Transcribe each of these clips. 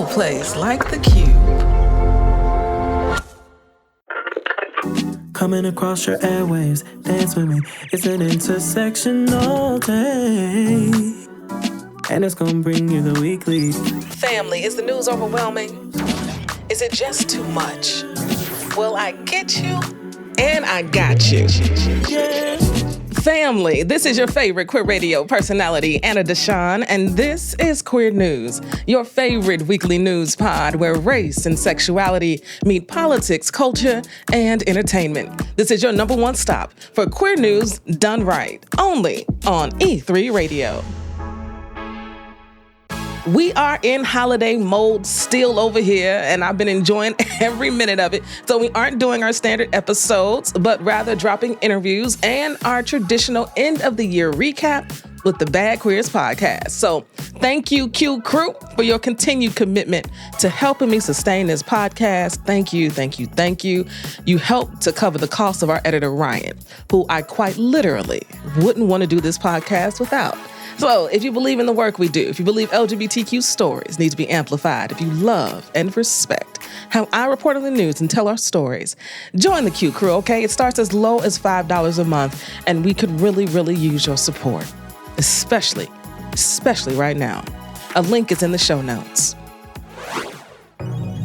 no place like the Q. Coming across your airwaves, dance with me. It's an intersectional day, and it's gonna bring you the weekly. Family, is the news overwhelming? Is it just too much? Well, I get you, and I got you. Yeah. Family, this is your favorite queer radio personality, Dinah Shore, and this is Queer News, your favorite weekly news pod where race and sexuality meet politics, culture, and entertainment. This is your number one stop for queer news done right, only on E3 Radio. We are in holiday mode still over here, and I've been enjoying every minute of it. So we aren't doing our standard episodes, but rather dropping interviews and our traditional end of the year recap with the Bad Queers podcast. So thank you, QCrew, for your continued commitment to helping me sustain this podcast. Thank you, thank you, thank you. You helped to cover the cost of our editor, Ryan, who I quite literally wouldn't want to do this podcast without. So if you believe in the work we do, if you believe LGBTQ stories need to be amplified, if you love and respect how I report on the news and tell our stories, join the QCrew, okay? It starts as low as $5 a month, and we could really, really use your support, especially right now. A link is in the show notes.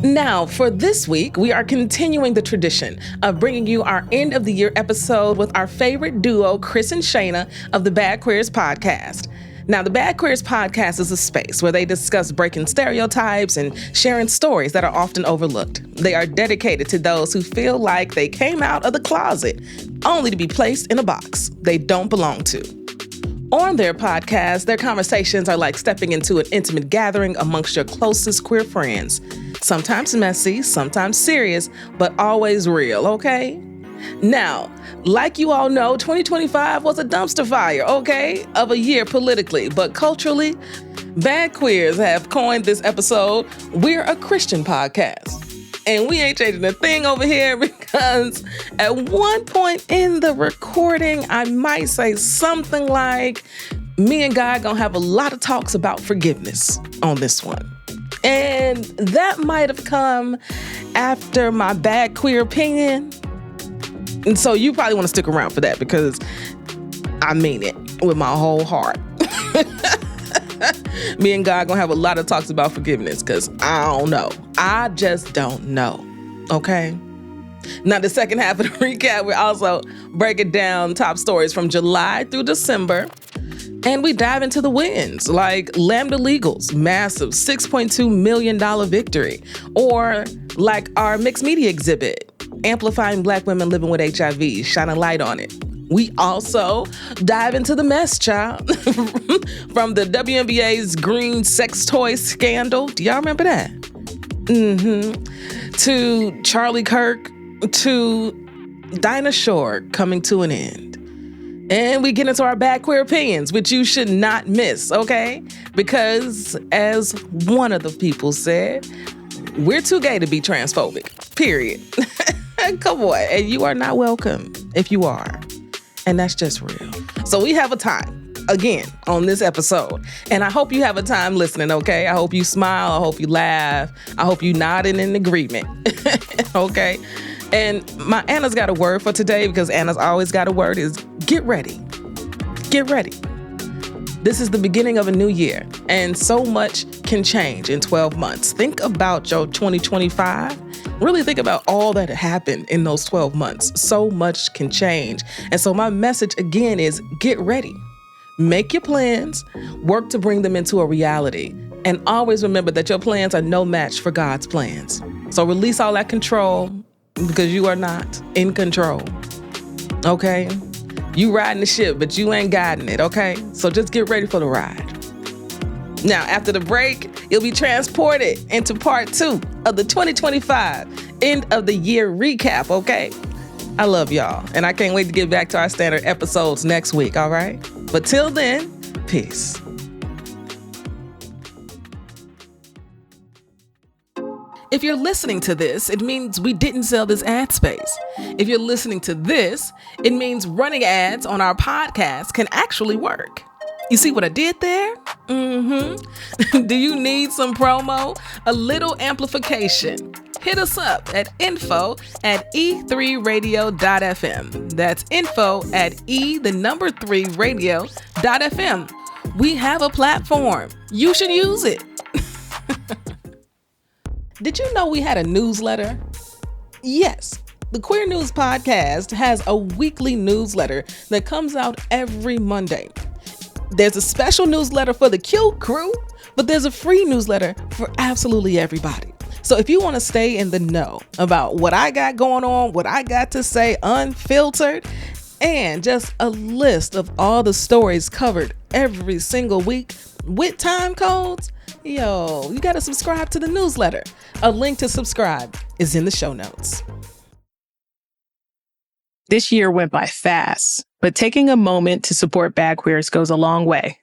Now, for this week, we are continuing the tradition of bringing you our end of the year episode with our favorite duo, Kris and Shana of the Bad Queers podcast. Now, the Bad Queers podcast is a space where they discuss breaking stereotypes and sharing stories that are often overlooked. They are dedicated to those who feel like they came out of the closet only to be placed in a box they don't belong to. On their podcast, their conversations are like stepping into an intimate gathering amongst your closest queer friends. Sometimes messy, sometimes serious, but always real, okay? Now, like you all know, 2025 was a dumpster fire, okay, of a year politically, but culturally, Bad Queers have coined this episode, We're a Christian Podcast. And we ain't changing a thing over here because at one point in the recording, I might say something like, me and God gonna have a lot of talks about forgiveness on this one. And that might have come after my bad queer opinion. And so you probably want to stick around for that because I mean it with my whole heart. Me and God gonna have a lot of talks about forgiveness because I don't know. I just don't know. Okay? Now, the second half of the recap, we're also breaking down top stories from July through December. And we dive into the wins, like Lambda Legal's massive $6.2 million victory, or like our mixed media exhibit, Amplifying Black Women Living with HIV, Shine a Light on It. We also dive into the mess, child, from the WNBA's green sex toy scandal. Do y'all remember that? To Charlie Kirk, to Dinah Shore coming to an end. And we get into our bad queer opinions, which you should not miss, okay? Because as one of the people said, we're too gay to be transphobic, period. Come on, and you are not welcome if you are. And that's just real. So we have a time, again, on this episode. And I hope you have a time listening, okay? I hope you smile. I hope you laugh. I hope you nodding in agreement, okay? And my Anna's got a word for today because Anna's always got a word is get ready. Get ready. This is the beginning of a new year, and so much can change in 12 months. Think about your 2025. Really think about all that happened in those 12 months. So much can change. And so my message again is get ready. Make your plans, work to bring them into a reality, and always remember that your plans are no match for God's plans. So release all that control because you are not in control. Okay? You riding the ship, but you ain't guiding it, okay? So just get ready for the ride. Now, after the break, you'll be transported into part 2 of the 2025 end of the year recap, okay? I love y'all, and I can't wait to get back to our standard episodes next week, all right? But till then, peace. If you're listening to this, it means we didn't sell this ad space. If you're listening to this, it means running ads on our podcast can actually work. You see what I did there? Mm-hmm. Do you need some promo? A little amplification? Hit us up at info@e3radio.fm. That's info@e3radio.fm. We have a platform. You should use it. Did you know we had a newsletter? Yes. The Queer News Podcast has a weekly newsletter that comes out every Monday. There's a special newsletter for the QCrew, but there's a free newsletter for absolutely everybody. So if you want to stay in the know about what I got going on, what I got to say unfiltered, and just a list of all the stories covered every single week with time codes, yo, you got to subscribe to the newsletter. A link to subscribe is in the show notes. This year went by fast, but taking a moment to support Bad Queers goes a long way.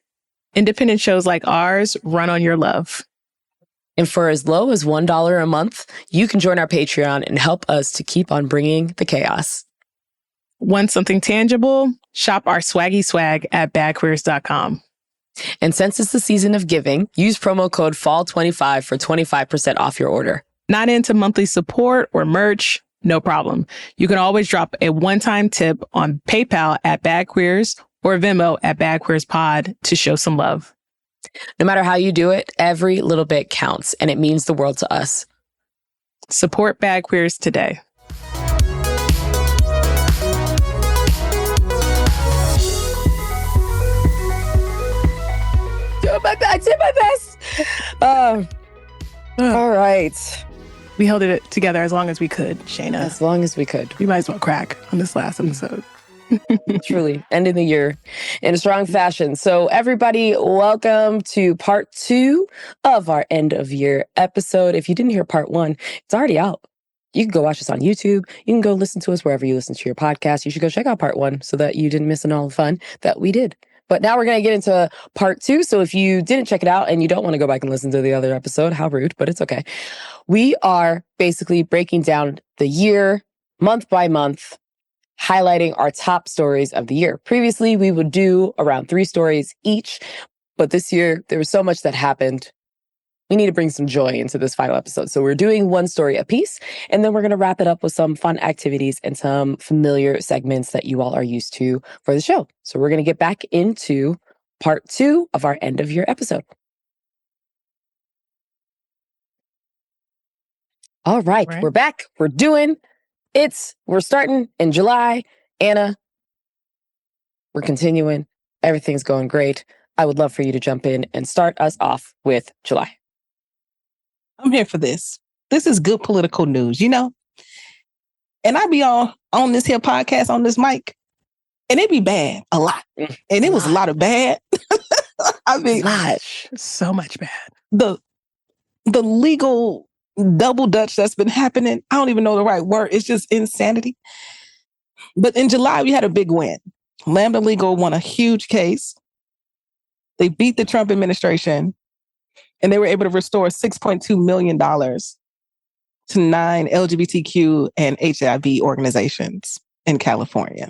Independent shows like ours run on your love. And for as low as $1 a month, you can join our Patreon and help us to keep on bringing the chaos. Want something tangible? Shop our swaggy swag at badqueers.com. And since it's the season of giving, use promo code FALL25 for 25% off your order. Not into monthly support or merch? No problem. You can always drop a one-time tip on PayPal at badqueers or Venmo at badqueerspod to show some love. No matter how you do it, every little bit counts, and it means the world to us. Support Bad Queers today. I did my best. All right. We held it together as long as we could, Shana. As long as we could. We might as well crack on this last episode. Truly, ending the year in a strong fashion. So everybody, welcome to part 2 of our end of year episode. If you didn't hear part 1, it's already out. You can go watch us on YouTube. You can go listen to us wherever you listen to your podcast. You should go check out part 1 so that you didn't miss all the fun that we did. But now we're going to get into part 2. So if you didn't check it out and you don't want to go back and listen to the other episode, how rude, but it's okay. We are basically breaking down the year, month by month, highlighting our top stories of the year. Previously, we would do around 3 stories each, but this year there was so much that happened. We need to bring some joy into this final episode. So we're doing 1 story a piece, and then we're going to wrap it up with some fun activities and some familiar segments that you all are used to for the show. So we're going to get back into part 2 of our end of year episode. All right, we're back. We're starting in July. Anna, we're continuing. Everything's going great. I would love for you to jump in and start us off with July. I'm here for this. This is good political news, you know? And I be on this here podcast, on this mic, and it be bad a lot. And it was a lot of bad. I mean, so much bad. The legal double dutch that's been happening, I don't even know the right word. It's just insanity. But in July, we had a big win. Lambda Legal won a huge case. They beat the Trump administration, and they were able to restore $6.2 million to 9 LGBTQ and HIV organizations in California.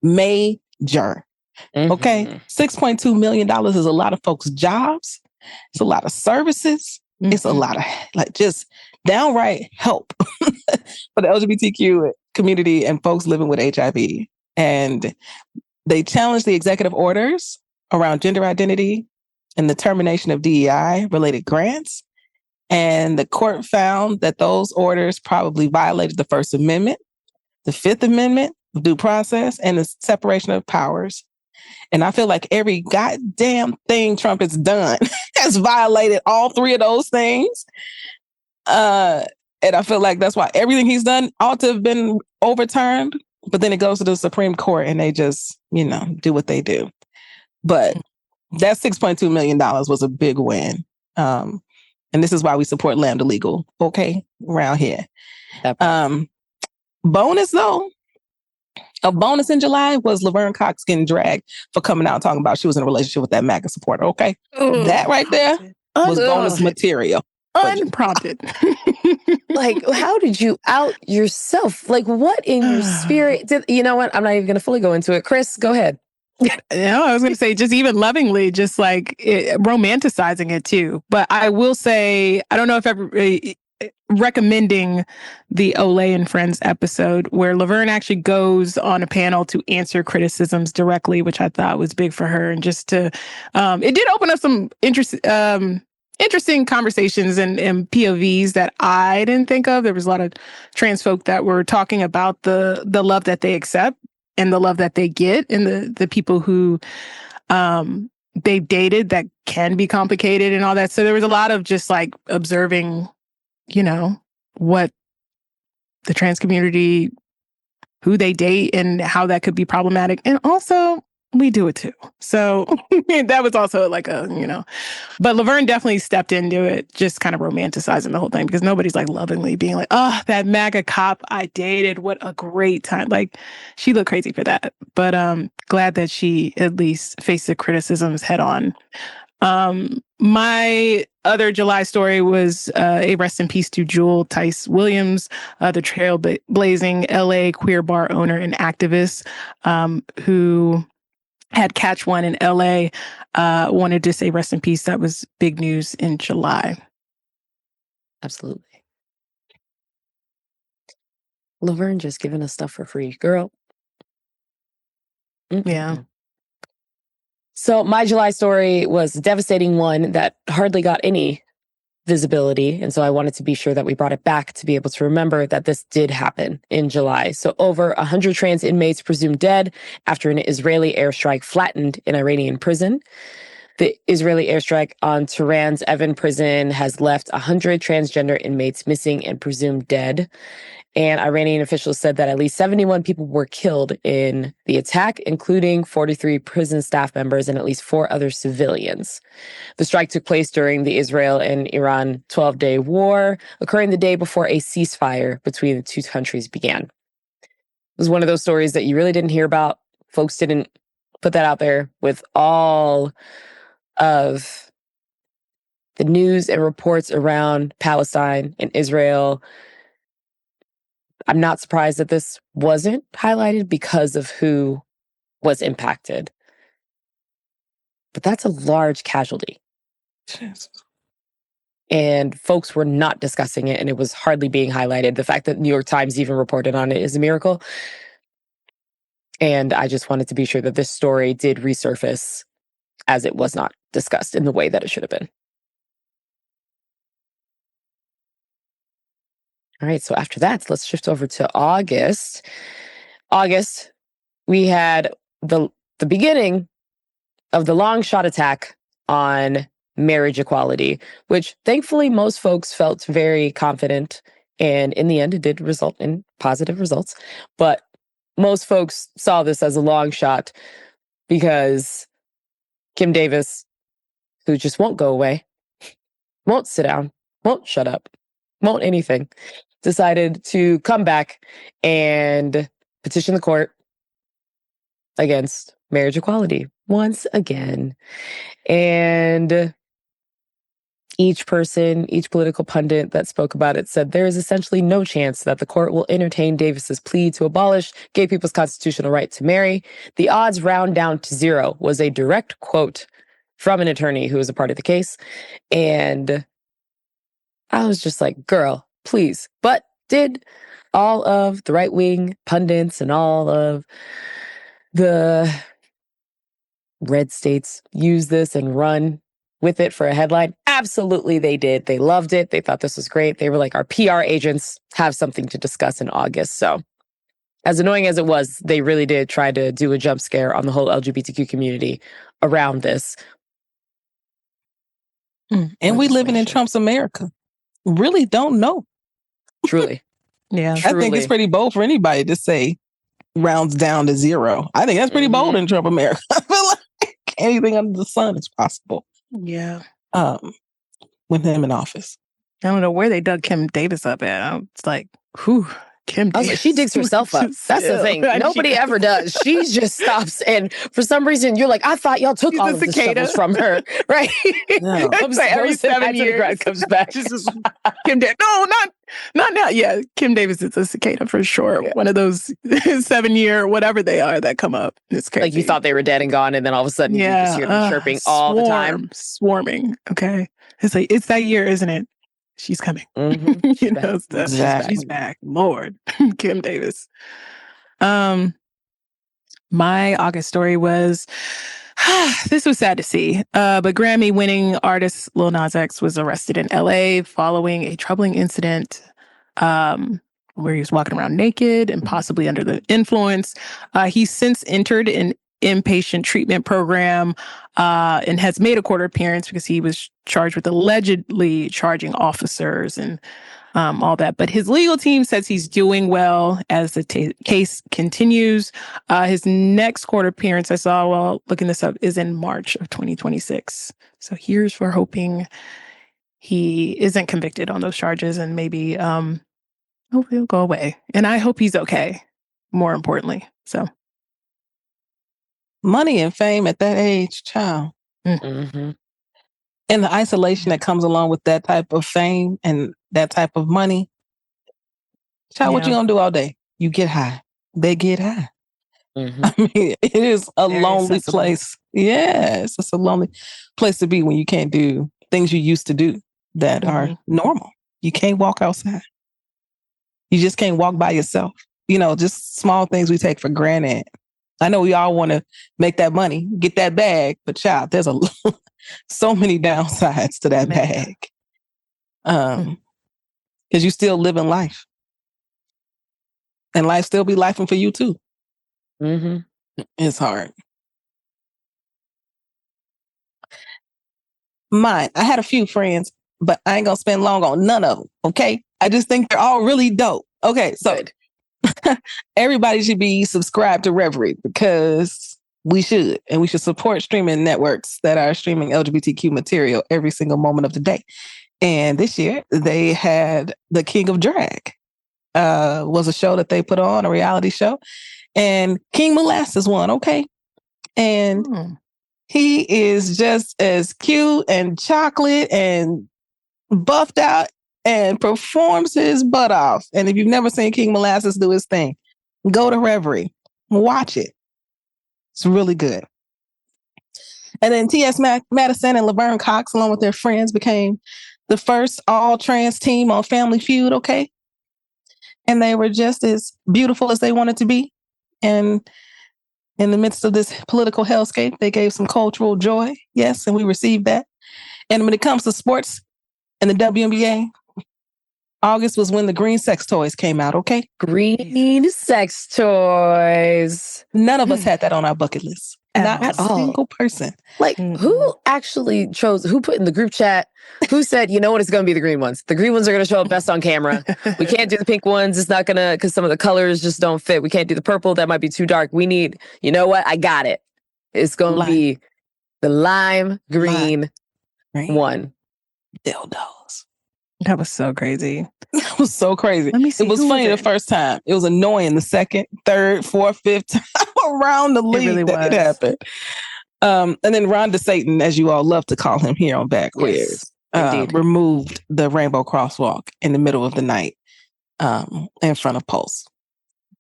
Major. Okay? $6.2 million is a lot of folks' jobs. It's a lot of services. It's a lot of just downright help for the LGBTQ community and folks living with HIV. And they challenged the executive orders around gender identity and the termination of DEI-related grants. And the court found that those orders probably violated the First Amendment, the Fifth Amendment, due process, and the separation of powers. And I feel like every goddamn thing Trump has done has violated all 3 of those things. And I feel like that's why everything he's done ought to have been overturned. But then it goes to the Supreme Court and they just, do what they do. But that $6.2 million was a big win. And this is why we support Lambda Legal, okay, around here. Bonus, though. A bonus in July was Laverne Cox getting dragged for coming out and talking about she was in a relationship with that MAGA supporter, okay? That right there was bonus material. Unprompted. Like, how did you out yourself? Like, what in your spirit? You know what? I'm not even going to fully go into it. Kris, go ahead. I was going to say just even lovingly, just like romanticizing it too. But I will say, I don't know if ever recommending the Olay and Friends episode where Laverne actually goes on a panel to answer criticisms directly, which I thought was big for her. And just to, it did open up some interesting conversations and POVs that I didn't think of. There was a lot of trans folk that were talking about the love that they accept and the love that they get, and the people who they've dated that can be complicated and all that. So there was a lot of just like observing, what the trans community, who they date and how that could be problematic. And also we do it too. So that was also like but Laverne definitely stepped into it, just kind of romanticizing the whole thing, because nobody's like lovingly being like, oh, that MAGA cop I dated, what a great time. Like, she looked crazy for that. But glad that she at least faced the criticisms head on. My other July story was a rest in peace to Jewel Tice Williams, the trailblazing LA queer bar owner and activist who had Catch One in LA. Wanted to say rest in peace. That was big news in July. Absolutely. Laverne just giving us stuff for free, girl. Mm-mm. Yeah. So my July story was a devastating one that hardly got any visibility. And so I wanted to be sure that we brought it back to be able to remember that this did happen in July. So over 100 trans inmates presumed dead after an Israeli airstrike flattened an Iranian prison. The Israeli airstrike on Tehran's Evin prison has left 100 transgender inmates missing and presumed dead. And Iranian officials said that at least 71 people were killed in the attack, including 43 prison staff members and at least 4 other civilians. The strike took place during the Israel and Iran 12-day war, occurring the day before a ceasefire between the two countries began. It was one of those stories that you really didn't hear about. Folks didn't put that out there with all of the news and reports around Palestine and Israel. I'm not surprised that this wasn't highlighted because of who was impacted. But that's a large casualty. Jesus. And folks were not discussing it, and it was hardly being highlighted. The fact that New York Times even reported on it is a miracle. And I just wanted to be sure that this story did resurface, as it was not discussed in the way that it should have been. All right, so after that, let's shift over to August. August, we had the beginning of the long shot attack on marriage equality, which thankfully most folks felt very confident. And in the end, it did result in positive results. But most folks saw this as a long shot because Kim Davis, who just won't go away, won't sit down, won't shut up, won't anything, decided to come back and petition the court against marriage equality once again. And each person, each political pundit that spoke about it said there is essentially no chance that the court will entertain Davis's plea to abolish gay people's constitutional right to marry. The odds round down to zero was a direct quote from an attorney who was a part of the case. And I was just like, girl, please. But did all of the right-wing pundits and all of the red states use this and run with it for a headline? Absolutely, they did. They loved it. They thought this was great. They were like, our PR agents have something to discuss in August. So as annoying as it was, they really did try to do a jump scare on the whole LGBTQ community around this. And we living in Trump's America. Really don't know. Truly. Yeah. I think it's pretty bold for anybody to say rounds down to zero. I think that's pretty bold in Trump America. I feel like anything under the sun is possible. Yeah. With him in office. I don't know where they dug Kim Davis up at. It's like, whew. Kim I was like, she digs herself up. That's the thing. Nobody ever does. She just stops. And for some reason, you're like, I thought y'all took all of the shovels from her. Right? No. Comes Like every 7 years. comes back. Kim Davis. No, not now. Yeah, Kim Davis is a cicada for sure. Yeah. One of those 7-year, whatever they are that come up. It's crazy. Like you thought they were dead and gone, and then all of a sudden you just hear them chirping all the time. Swarming. Okay. It's like, it's that year, isn't it? She's coming. Mm-hmm. You know, exactly. She's back. Lord. Kim Davis. My August story was, this was sad to see, but Grammy-winning artist Lil Nas X was arrested in LA following a troubling incident where he was walking around naked and possibly under the influence. He's since entered an inpatient treatment program and has made a court appearance because he was charged with allegedly charging officers and all that. But his legal team says he's doing well as the case continues. His next court appearance, I saw while looking this up, is in March of 2026. So here's for hoping he isn't convicted on those charges and maybe hopefully he'll go away. And I hope he's okay, more importantly. So money and fame at that age, child. Mm-hmm. And the isolation that comes along with that type of fame and that type of money. Child, what you gonna do all day? You get high. They get high. Mm-hmm. I mean, it is a very lonely accessible place. Yes, it's a lonely place to be when you can't do things you used to do that are normal. You can't walk outside. You just can't walk by yourself. You know, just small things we take for granted. I know we all want to make that money, get that bag, but child, there's so many downsides to that bag. Because you still living life. And life still be lifing for you too. Mm-hmm. It's hard. Mine, I had a few friends, but I ain't gonna spend long on none of them, okay? I just think they're all really dope. Okay, so everybody should be subscribed to Reverie because we should. And we should support streaming networks that are streaming LGBTQ material every single moment of the day. And this year, they had The King of Drag. Was a show that they put on, a reality show. And King Molasses won, okay? And he is just as cute and chocolate and buffed out and performs his butt off. And if you've never seen King Molasses do his thing, go to Reverie, watch it. It's really good. And then T.S. Madison and Laverne Cox, along with their friends, became the first all-trans team on Family Feud, okay? And they were just as beautiful as they wanted to be. And in the midst of this political hellscape, they gave some cultural joy. Yes, and we received that. And when it comes to sports and the WNBA, August was when the green sex toys came out, okay? Green sex toys. None of us had that on our bucket list. Not a single person. Like, who actually chose, who put in the group chat, who said, you know what, it's going to be the green ones. The green ones are going to show up best on camera. We can't do the pink ones. It's not going to, because some of the colors just don't fit. We can't do the purple. That might be too dark. We need, you know what? I got it. It's going to be the lime green one. Dildos. That was so crazy. That was so crazy. Let me see. It was funny the first time. It was annoying the second, third, fourth, fifth time around the league really that it happened. And then Rhonda Satan, as you all love to call him here on Bad Queers, removed the rainbow crosswalk in the middle of the night in front of Pulse,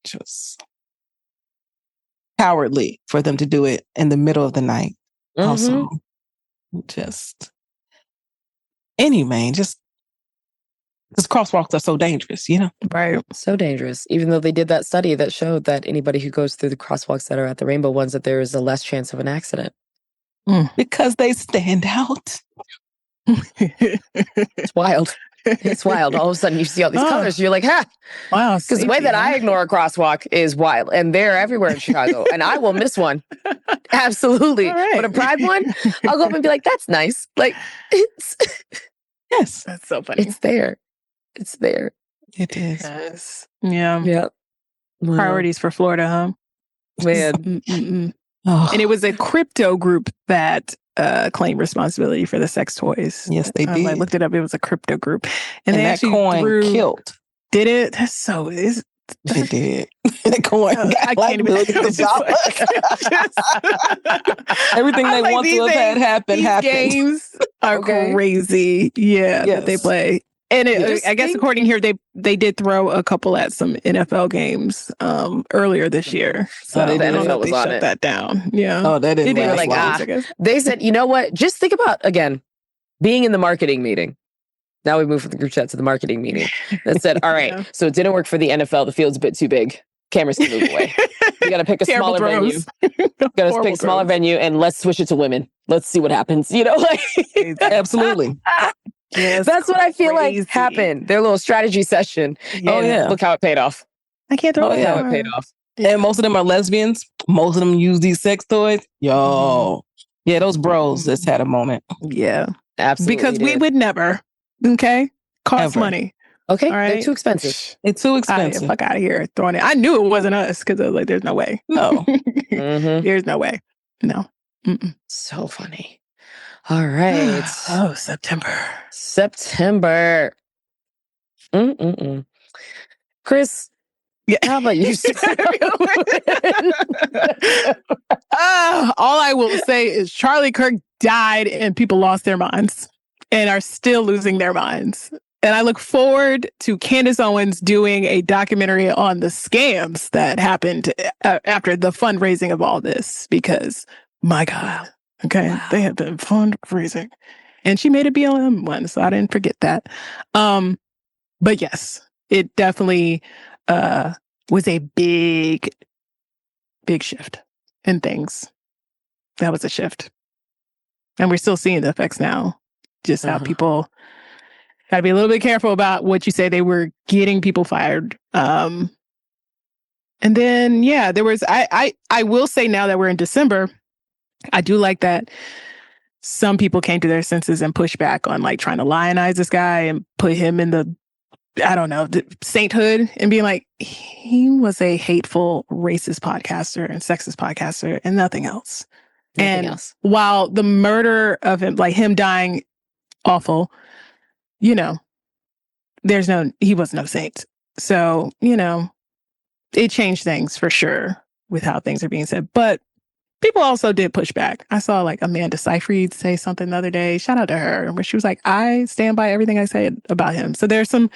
which was cowardly for them to do it in the middle of the night. Also, just just because crosswalks are so dangerous, you know? Right. So dangerous. Even though they did that study that showed that anybody who goes through the crosswalks that are at the rainbow ones, that there is a less chance of an accident. Because they stand out. It's wild. It's wild. All of a sudden you see all these colors. You're like, ha! Wow. Because the way that I ignore a crosswalk is wild. And they're everywhere in Chicago. And I will miss one. Absolutely. But a pride one, I'll go up and be like, that's nice. Like, it's... Yes. That's so funny. It's there. It's there. It is. Yes. Yeah. Yep. Wow. Priorities for Florida, huh? Man. And it was a crypto group that claimed responsibility for the sex toys. Yes, they did. I looked it up. It was a crypto group. And they that actually coin killed. Did it? That's so... It did. The coin got I like can't even. millions of dollars. Everything I they was like, want to these have had happen these happened. games are Okay. crazy. Yeah, that they Yes. play. And Just I guess think- according here, they did throw a couple at some NFL games earlier this year. So they I did? don't know if was they on shut it. that down. Yeah. Oh, that didn't It did last like, long. I guess. They said, you know what? Just think about, again, being in the marketing meeting. Now we move from the group chat to the marketing meeting. That said, all right, Yeah. so it didn't work for the NFL. The field's a bit too big. Cameras can move away. You got to pick a Terrible smaller venue. throws. Got to Horrible pick a smaller throws. venue and let's switch it to women. Let's see what happens. You know, like Absolutely. Yes, that's what I feel crazy. like happened. Their little strategy session. Oh, yeah. Look how it paid off. I can't throw Oh, it. yeah. How it paid off. And most of them are lesbians. Most of them use these sex toys. Yo. Yeah, those bros just had a moment. Yeah. Absolutely. Because we did. would never. Okay. Cost Ever. money. Okay, All they're right. too expensive. It's too expensive. Fuck out of here. Throwing it. I knew it wasn't us because I was like, there's no way. No. Mhm. There's no way. No. Mm-mm. So funny. All right. Oh, September. September. Mm-mm-mm. Chris, Yeah. how about you? All I will say is Charlie Kirk died and people lost their minds and are still losing their minds. And I look forward to Candace Owens doing a documentary on the scams that happened after the fundraising of all this, because my God, okay, they have been fundraising. And she made a BLM one, so I didn't forget that. But yes, it definitely was a big shift in things. That was a shift. And we're still seeing the effects now. Just how people got to be a little bit careful about what you say. They were getting people fired. And then, yeah, there was, I will say now that we're in December, I do like that some people came to their senses and pushed back on like trying to lionize this guy and put him in the, I don't know, the sainthood, and being like, he was a hateful, racist podcaster and sexist podcaster and nothing else. Nothing else. While the murder of him, like him dying, awful, you know, he was no saint. So, you know, it changed things for sure with how things are being said. But people also did push back. I saw like Amanda Seyfried say something the other day. Shout out to her, where she was like, I stand by everything I said about him. So there is some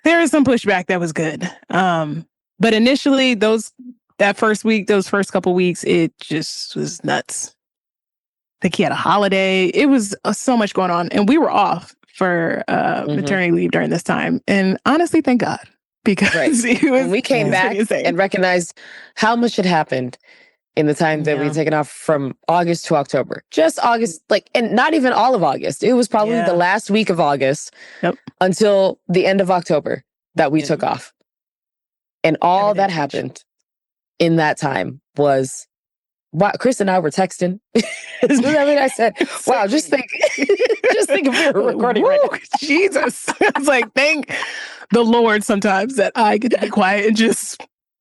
pushback that was good. But initially that first week, those first couple weeks, it just was nuts. I think he had a holiday. It was so much going on. And we were off for maternity leave during this time. And honestly, thank God. Because when we came back and recognized how much had happened in the time that we had taken off from August to October. Just August, and not even all of August. It was probably the last week of August until the end of October that we took off. And all that happened in that time was, wow, Chris and I were texting. I said, wow, just think if we were recording right now. Jesus. It's like, thank the Lord sometimes that I get to be quiet and just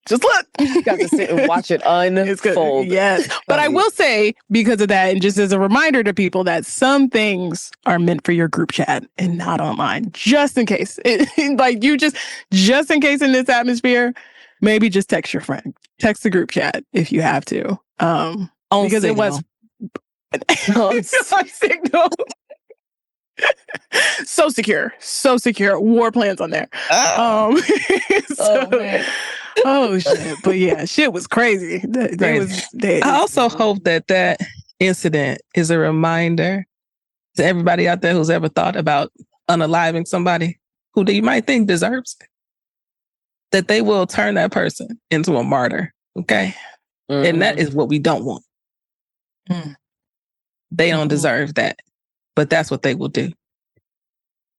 look. You got to sit and watch it unfold. Yes. But I will say, because of that, and just as a reminder to people, that some things are meant for your group chat and not online, just in case. Just in case in this atmosphere, maybe just text your friend. Text the group chat if you have to. Because Signal. it was on Signal. So secure. War plans on there. Oh shit! But yeah, shit was crazy. I also hope that incident is a reminder to everybody out there who's ever thought about unaliving somebody who you might think deserves it, that they will turn that person into a martyr. Okay, and that is what we don't want. They don't deserve that, but that's what they will do.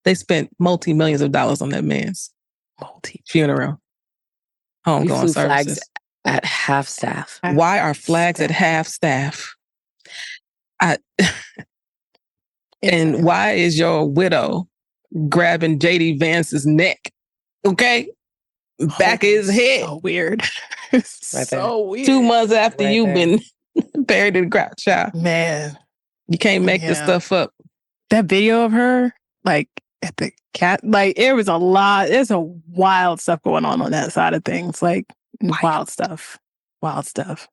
They spent multi-millions of dollars on that man's funeral. Homegoing services. Flags at half staff. Why are flags at half staff? And why is your widow grabbing JD Vance's neck? Okay? Back of his head. So weird. So weird. 2 months after you've been buried in the ground, child. Man. You can't make this stuff up. That video of her, like, at the cat. Like, it was a lot. There's a wild stuff going on that side of things. Like, wild stuff. Wild stuff.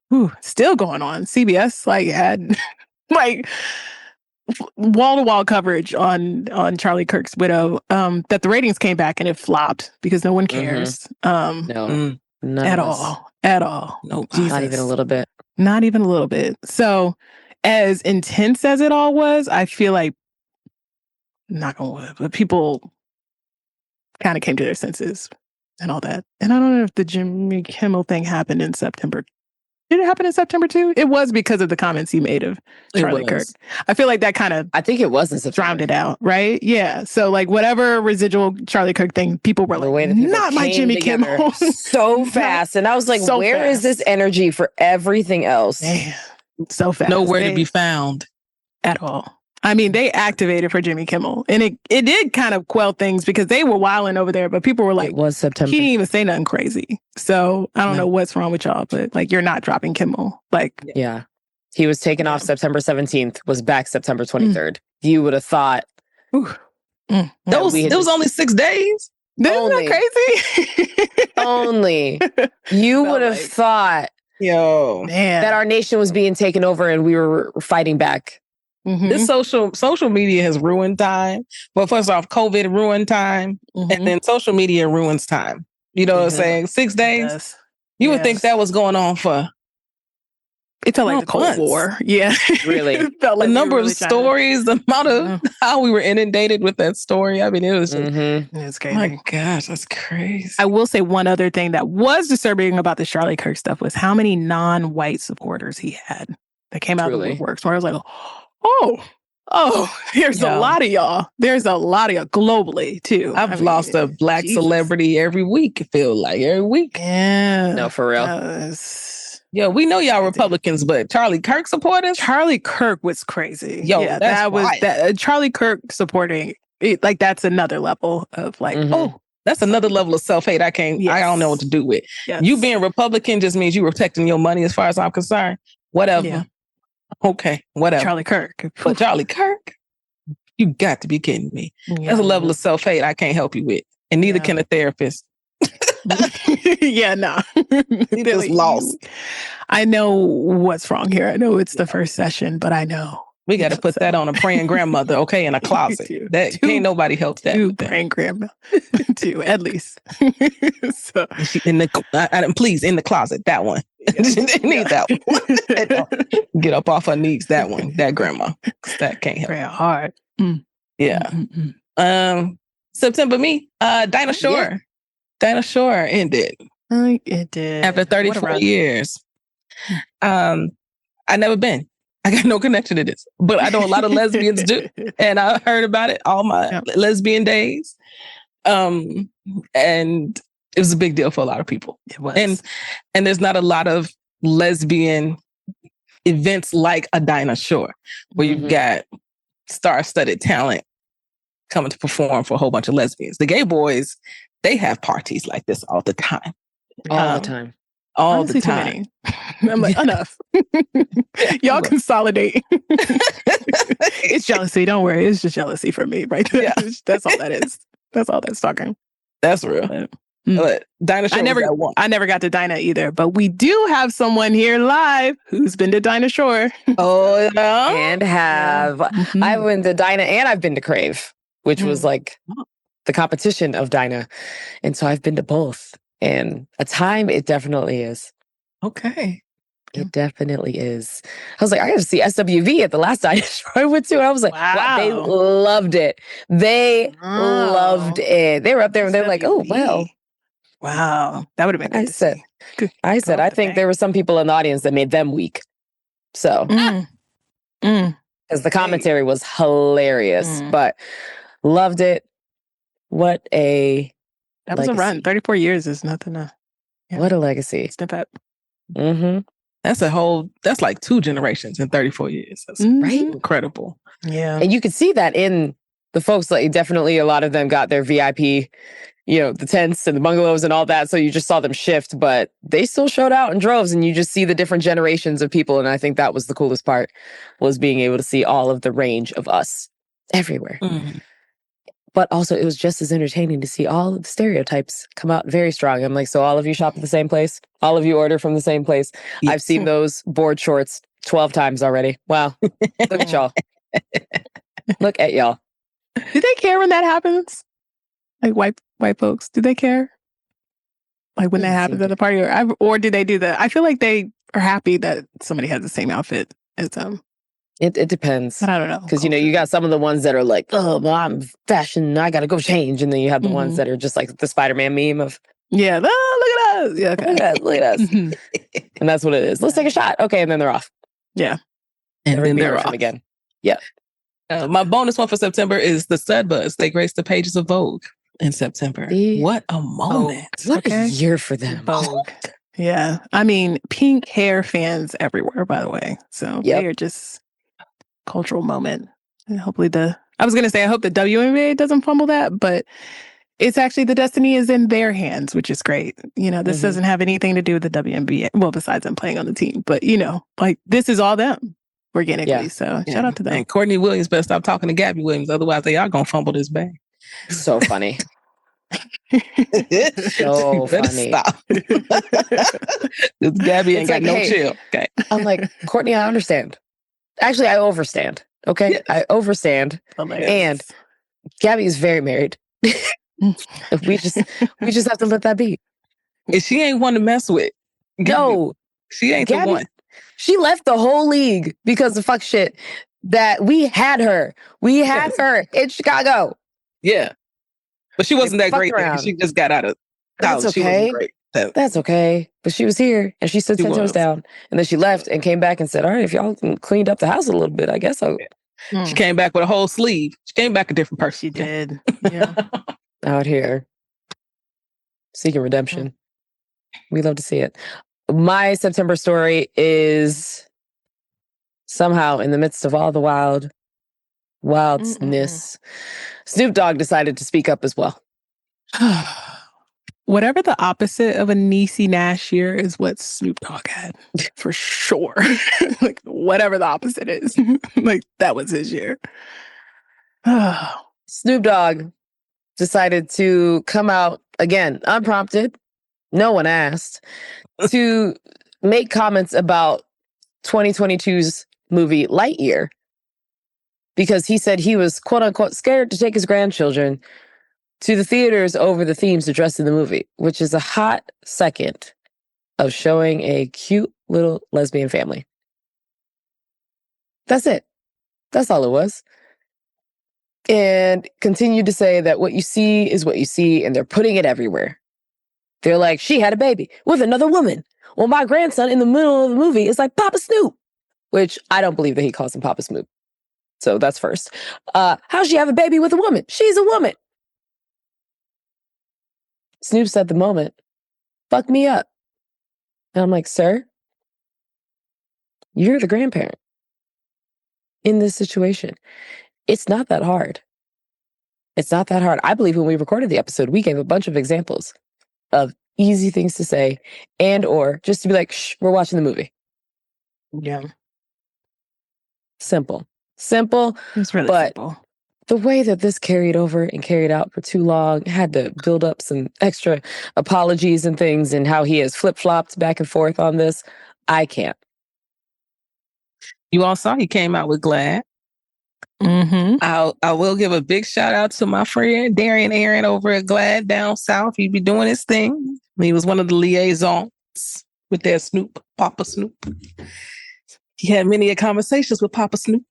Whew, still going on. CBS like had like wall-to-wall coverage on Charlie Kirk's widow. That the ratings came back and it flopped because no one cares. No, none at of us. all. At all. Nope. Jesus. Not even a little bit. Not even a little bit. So, as intense as it all was, I feel like, not gonna wood, but people kind of came to their senses and all that. And I don't know if the Jimmy Kimmel thing happened in September. Did it happen in September too? It was because of the comments he made of Charlie Kirk. I feel like that kind of, I think it was in September. Drowned it out, right? Yeah. So like whatever residual Charlie Kirk thing, people were like, not my Jimmy Kimmel. So fast. And I was like, So where is this energy for everything else? Man, so fast. Nowhere to be found. At all. I mean, they activated for Jimmy Kimmel, and it did kind of quell things because they were wilding over there, but people were like, it was September. He didn't even say nothing crazy. So I don't know what's wrong with y'all, but like, you're not dropping Kimmel. Like, yeah. He was taken off September 17th, was back September 23rd. You would have thought. It was only 6 days. Isn't that crazy? Only. You would have thought that our nation was being taken over and we were fighting back. Mm-hmm. This social media has ruined time. Well, first off, COVID ruined time, and then social media ruins time. You know what I'm saying? 6 days. Yes. You would think that was going on for. It felt like the Cold War. Yeah, really. It felt like the number of stories, the amount of how we were inundated with that story. I mean, it was just, it's crazy. My gosh, that's crazy. I will say one other thing that was disturbing about the Charlie Kirk stuff was how many non-white supporters he had that came out of the woodworks. Where I was like, there's a lot of y'all. There's a lot of y'all globally too. I've lost a black celebrity every week. It feels like every week. Yeah, no, for real. Yo, we know y'all Republicans, but Charlie Kirk supporters? Charlie Kirk was crazy. Yo, yeah, that's that was wild. that. Charlie Kirk supporting it, like that's another level of like, that's another level of self-hate. I don't know what to do with. Yes. You being Republican just means you protecting your money as far as I'm concerned. Whatever. Yeah. Okay, whatever. Charlie Kirk. But Charlie Kirk? You got to be kidding me. Yeah. That's a level of self-hate I can't help you with. And neither can a therapist. Yeah, no. He just lost. I know what's wrong here. I know it's the first session, but I know. We got to put that on a praying grandmother, okay, in a closet. That can't nobody help that. Two praying grandma. Two, at least. So. Please, in the closet, that one. Need that one. Get up off her knees, that one, that grandma. That can't help. Pray hard. Yeah. September Dinah Shore. Yeah. Dinah Shore ended. It did. After 34 years. I never been. I got no connection to this, but I know a lot of lesbians do. And I heard about it all my lesbian days. And it was a big deal for a lot of people. It was. And there's not a lot of lesbian events like a Dinah Shore, where you've got star-studded talent coming to perform for a whole bunch of lesbians. The gay boys, they have parties like this all the time. All the time. All Honestly, the time. I'm like, enough. Y'all consolidate. It's jealousy. Don't worry. It's just jealousy for me, right? Yeah. That's all that is. That's all that's talking. That's real. But Dinah Shore I never got to Dinah either, but we do have someone here live who's been to Dinah Shore. Oh, yeah. And have. I went to Dinah and I've been to Crave, which was like the competition of Dinah. And so I've been to both. And a time, it definitely is. Okay. It definitely is. I was like, I got to see SWV at the last Dinah Shore I went to. And I was like, wow, they loved it. They loved it. They were up there and they're like, oh, wow. Wow. That would have been good. I said, I think there were some people in the audience that made them weak. So, because the commentary was hilarious, but loved it. What a That was legacy. A run. 34 years is nothing. What a legacy. Step up. That's like 2 generations in 34 years. That's right. Incredible. Yeah. And you could see that in the folks, like definitely a lot of them got their VIP, the tents and the bungalows and all that. So you just saw them shift, but they still showed out in droves and you just see the different generations of people. And I think that was the coolest part, was being able to see all of the range of us everywhere. But also, it was just as entertaining to see all of the stereotypes come out very strong. I'm like, so all of you shop at the same place? All of you order from the same place? Yes. I've seen those board shorts 12 times already. Wow. Look at y'all. Look at y'all. Do they care when that happens? Like white folks, do they care? Like when that happens at the party, or do they do that? I feel like they are happy that somebody has the same outfit as them. It depends. But I don't know. Because, you got some of the ones that are like, oh, well, I'm fashion, I got to go change. And then you have the ones that are just like the Spider-Man meme of, yeah, look at us. Yeah, okay. Look at us. And that's what it is. Let's take a shot. Okay, and then they're off. Yeah. And then they're off again. Yeah. My bonus one for September is the Stud Buzz. They graced the pages of Vogue in September. What a moment. What a year for them. Vogue. Yeah. I mean, pink hair fans everywhere, by the way. So they are just cultural moment. And hopefully I was going to say, I hope the WNBA doesn't fumble that, but it's actually the destiny is in their hands, which is great. This doesn't have anything to do with the WNBA. Well, besides them playing on the team, but like this is all them organically. Yeah. So shout out to them. And Courtney Williams better stop talking to Gabby Williams. Otherwise they are going to fumble this bag. So funny. So funny. Stop. Gabby ain't got no chill. Okay. I'm like, Courtney, I understand. Actually, I overstand. Okay. Yes. I overstand. And Gabby is very married. we just have to let that be. And she ain't one to mess with. No. She ain't Gabby, the one. She left the whole league because of fuck shit that we had her. We had her in Chicago. Yeah. But she wasn't that great. She just got out of college. That's okay. She wasn't great. That's okay. But she was here and she stood 10 toes down. And then she left and came back and said, all right, if y'all cleaned up the house a little bit, I guess I'll. She came back with a whole sleeve. She came back a different person. She did. Yeah. Out here. Seeking redemption. We love to see it. My September story is somehow in the midst of all the wildness. Snoop Dogg decided to speak up as well. Whatever the opposite of a Niecy Nash year is what Snoop Dogg had, for sure. Like, whatever the opposite is. Like, that was his year. Snoop Dogg decided to come out, again, unprompted, no one asked, to make comments about 2022's movie Lightyear. Because he said he was, quote unquote, scared to take his grandchildren to the theaters over the themes addressed in the movie, which is a hot second of showing a cute little lesbian family. That's it. That's all it was. And continued to say that what you see is what you see, and they're putting it everywhere. They're like, she had a baby with another woman. Well, my grandson in the middle of the movie is like Papa Snoop, which I don't believe that he calls him Papa Snoop. So that's first. How'd she have a baby with a woman? She's a woman. Snoop said the moment, fuck me up. And I'm like, sir, you're the grandparent in this situation. It's not that hard. It's not that hard. I believe when we recorded the episode, we gave a bunch of examples of easy things to say and or just to be like, shh, we're watching the movie. Yeah. Simple. Simple. It's really simple. The way that this carried over and carried out for too long, had to build up some extra apologies and things, and how he has flip-flopped back and forth on this, I can't. You all saw he came out with Glad. Mm-hmm. I will give a big shout out to my friend Darian Aaron over at Glad down south. He be doing his thing. He was one of the liaisons with their Snoop, Papa Snoop. He had many conversations with Papa Snoop.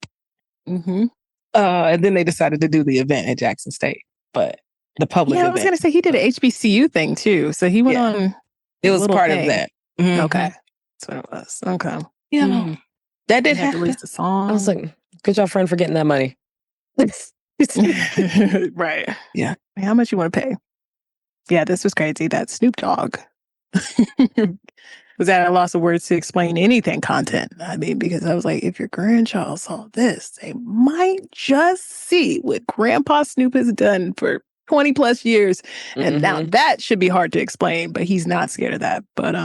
Mm-hmm. And then they decided to do the event at Jackson State, but the public event. I was going to say he did an HBCU thing too. So he went on. It was part of that. Mm-hmm. Okay. That's what it was. Okay. Yeah. Mm-hmm. That did happen. Release the song. I was like, good job, friend, for getting that money. Right. Yeah. How much you want to pay? Yeah, this was crazy. That Snoop Dogg was at a loss of words to explain anything content. I mean, because I was like, if your grandchild saw this, they might just see what Grandpa Snoop has done for 20 plus years. And now that should be hard to explain, but he's not scared of that. But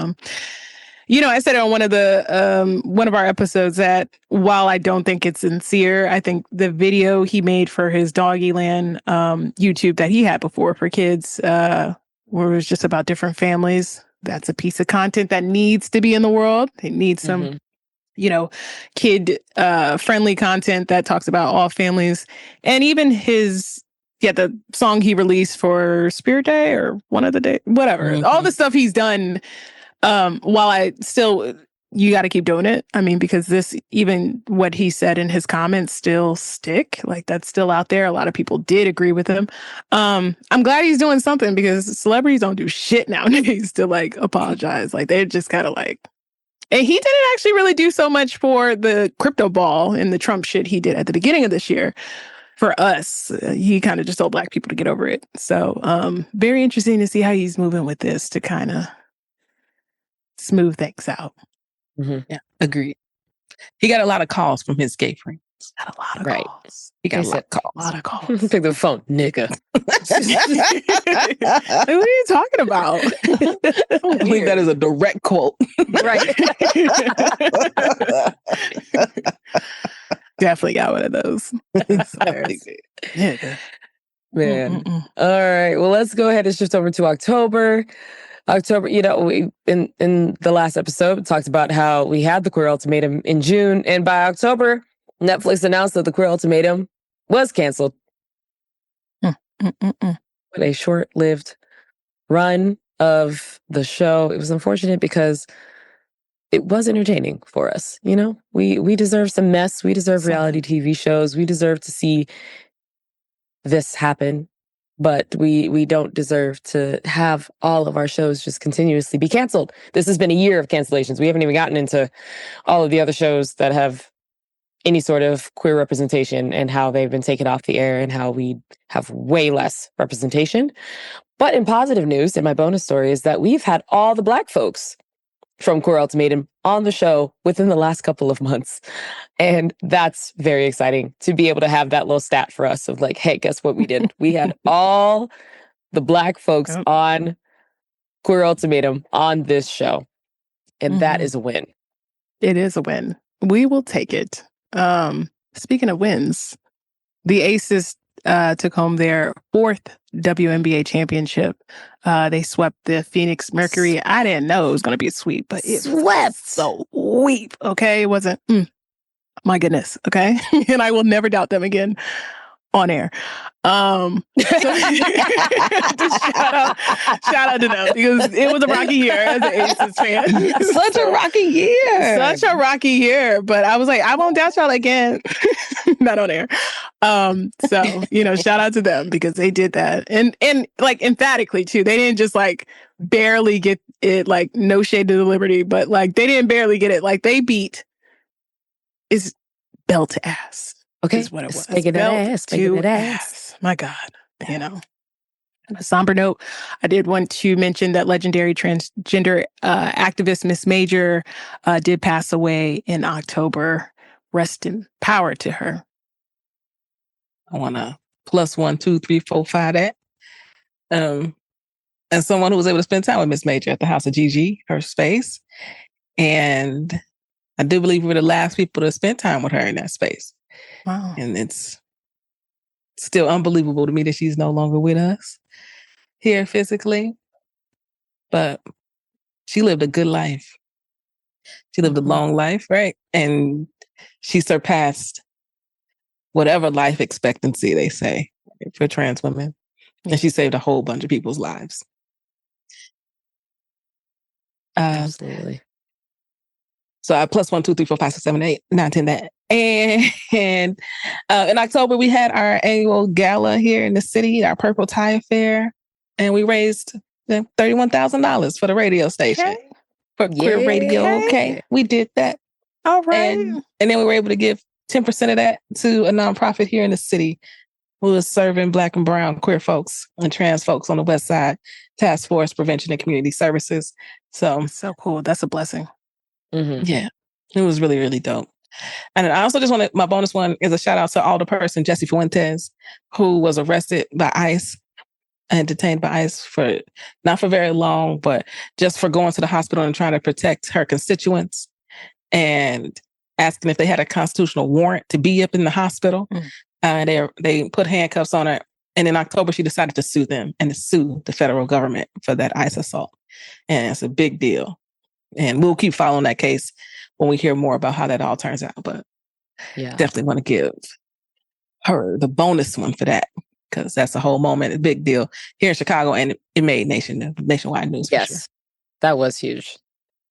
I said it on one of our episodes that while I don't think it's sincere, I think the video he made for his Doggyland YouTube that he had before for kids, where it was just about different families, that's a piece of content that needs to be in the world. It needs some, kid friendly content that talks about all families. And even the song he released for Spirit Day or one of the day, whatever, all the stuff he's done. While you got to keep doing it. I mean, because even what he said in his comments still stick. Like, that's still out there. A lot of people did agree with him. I'm glad he's doing something, because celebrities don't do shit nowadays to like apologize. Like, they're just kind of like, and he didn't actually really do so much for the crypto ball and the Trump shit he did at the beginning of this year. For us, he kind of just told Black people to get over it. So very interesting to see how he's moving with this to kind of smooth things out. Yeah, agreed. He got a lot of calls from his gay friends. Got a lot of calls. He got a lot of calls. Pick the phone, nigga. What are you talking about? I believe that is a direct quote. Right. Definitely got one of those. Yeah. Man. All right. Well, let's go ahead and shift over to October. We in the last episode talked about how we had the Queer Ultimatum in June, and by October, Netflix announced that the Queer Ultimatum was canceled. What a short-lived run of the show. It was unfortunate because it was entertaining for us. We deserve some mess. We deserve reality TV shows. We deserve to see this happen. But we don't deserve to have all of our shows just continuously be canceled. This has been a year of cancellations. We haven't even gotten into all of the other shows that have any sort of queer representation and how they've been taken off the air and how we have way less representation. But in positive news, in my bonus story, is that we've had all the Black folks from Queer Ultimatum on the show within the last couple of months. And that's very exciting to be able to have that little stat for us of like, hey, guess what we did? We had all the Black folks on Queer Ultimatum on this show. And that is a win. It is a win. We will take it. Speaking of wins, the Aces took home their 4th WNBA championship. They swept the Phoenix Mercury. I didn't know it was going to be a sweep, but it swept. So sweep. Okay, it wasn't. My goodness. Okay, and I will never doubt them again on air. Just shout out to them, because it was a rocky year as an Aces fan. Such a rocky year. Such a rocky year. But I was like, I won't doubt y'all again. Not on air. So, shout out to them, because they did that. And like emphatically too. They didn't just like barely get it, like no shade to the Liberty, but like they didn't barely get it. Like they beat is belt to ass. Okay. Is what it was. Making that ass. My God. On a somber note, I did want to mention that legendary transgender activist Miss Major did pass away in October. Rest in power to her. I want to +1, 2, 3, 4, 5 that. And someone who was able to spend time with Miss Major at the House of Gigi, her space. And I do believe we were the last people to spend time with her in that space. Wow. And it's still unbelievable to me that she's no longer with us here physically. But she lived a good life. She lived a long life, right? And she surpassed whatever life expectancy they say for trans women. And she saved a whole bunch of people's lives. Absolutely. So I +1, 2, 3, 4, 5, 6, 7, 8, 9, 10 that. And in October, we had our annual gala here in the city, our Purple Tie Affair. And we raised $31,000 for the radio station. For queer radio. Okay. We did that. All right. And then we were able to give 10% of that to a nonprofit here in the city who is serving Black and brown queer folks and trans folks on the West Side, Task Force Prevention and Community Services. So cool. That's a blessing. Yeah, it was really, really dope. And I also just wanted, my bonus one is a shout out to Alderperson Jesse Fuentes, who was arrested by ICE and detained by ICE for not for very long, but just for going to the hospital and trying to protect her constituents and asking if they had a constitutional warrant to be up in the hospital. They put handcuffs on her. And in October, she decided to sue them and to sue the federal government for that ICE assault. And it's a big deal. And we'll keep following that case when we hear more about how that all turns out. But definitely want to give her the bonus one for that, because that's a whole moment, a big deal here in Chicago, and it made nationwide news. Yes, for sure. That was huge.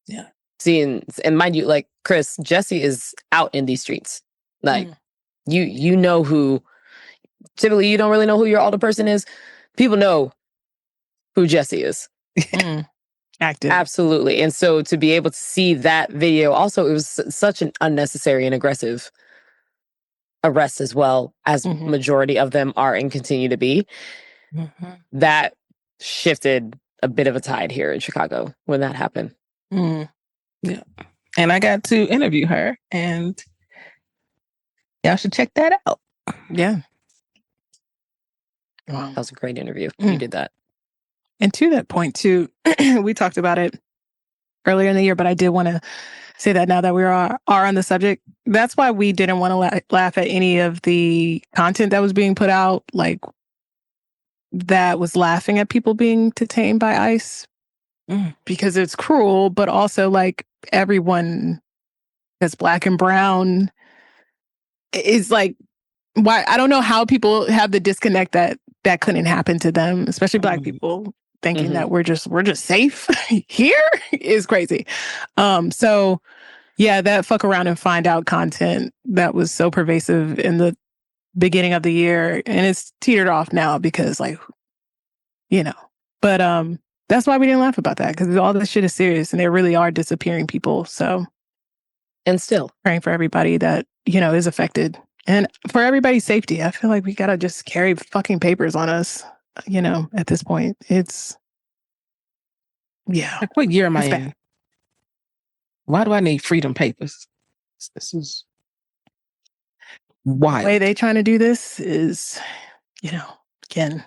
Yeah. See, and mind you, like Kris, Jesse is out in these streets. Like you know who. Typically, you don't really know who your older person is. People know who Jesse is. Active. Absolutely. And so to be able to see that video, also, it was such an unnecessary and aggressive arrest as well, as majority of them are and continue to be. That shifted a bit of a tide here in Chicago when that happened. Yeah. And I got to interview her, and y'all should check that out. Yeah. Wow. That was a great interview. You did that. And to that point, too, we talked about it earlier in the year, but I did want to say that now that we are on the subject, that's why we didn't want to laugh at any of the content that was being put out, like that was laughing at people being detained by ICE, because it's cruel, but also like everyone that's Black and brown is like, why? I don't know how people have the disconnect that couldn't happen to them, especially Black people, thinking that we're just safe here is crazy. So yeah, that fuck around and find out content that was so pervasive in the beginning of the year, and it's teetered off now because, like, you know, but that's why we didn't laugh about that, because all this shit is serious and there really are disappearing people. So, and still praying for everybody that, you know, is affected, and for everybody's safety. I feel like we gotta just carry fucking papers on us, you know, at this point. It's, yeah. Like, what year am I in? Bad. Why do I need freedom papers? This is wild. The way they trying to do this is, you know, again,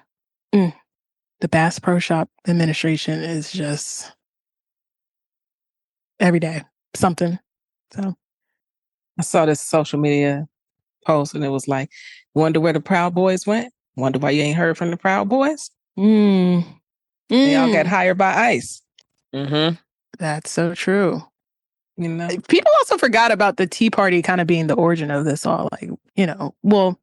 the Bass Pro Shop administration is just every day something. So I saw this social media post, and it was like, wonder where the Proud Boys went? Wonder why you ain't heard from the Proud Boys? They all got hired by ICE. That's so true. You know, people also forgot about the Tea Party kind of being the origin of this all. Like, you know, well,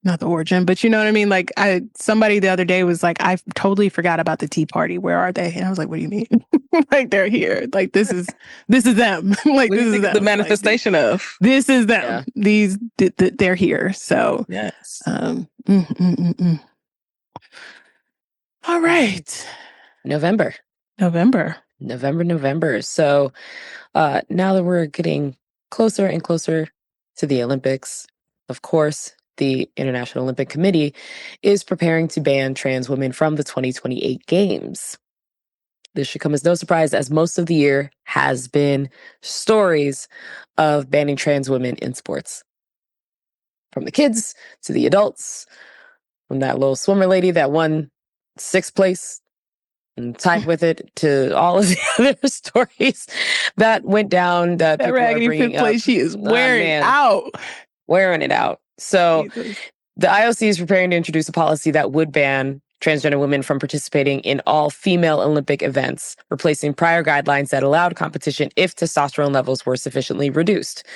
not the origin, but you know what I mean? Like, somebody the other day was like, I totally forgot about the Tea Party. Where are they? And I was like, what do you mean? Like, they're here. Like, this is them. Like, this is them. The manifestation of. This is them. Yeah. They're here. So, yes. All right. November. So now that we're getting closer and closer to the Olympics, of course, the International Olympic Committee is preparing to ban trans women from the 2028 Games. This should come as no surprise, as most of the year has been stories of banning trans women in sports. From the kids to the adults, from that little swimmer lady that won 6th place and tied with it, to all of the other stories that went down that people are bringing 5th place, she is wearing it out. So Jesus. The IOC is preparing to introduce a policy that would ban transgender women from participating in all female Olympic events, replacing prior guidelines that allowed competition if testosterone levels were sufficiently reduced.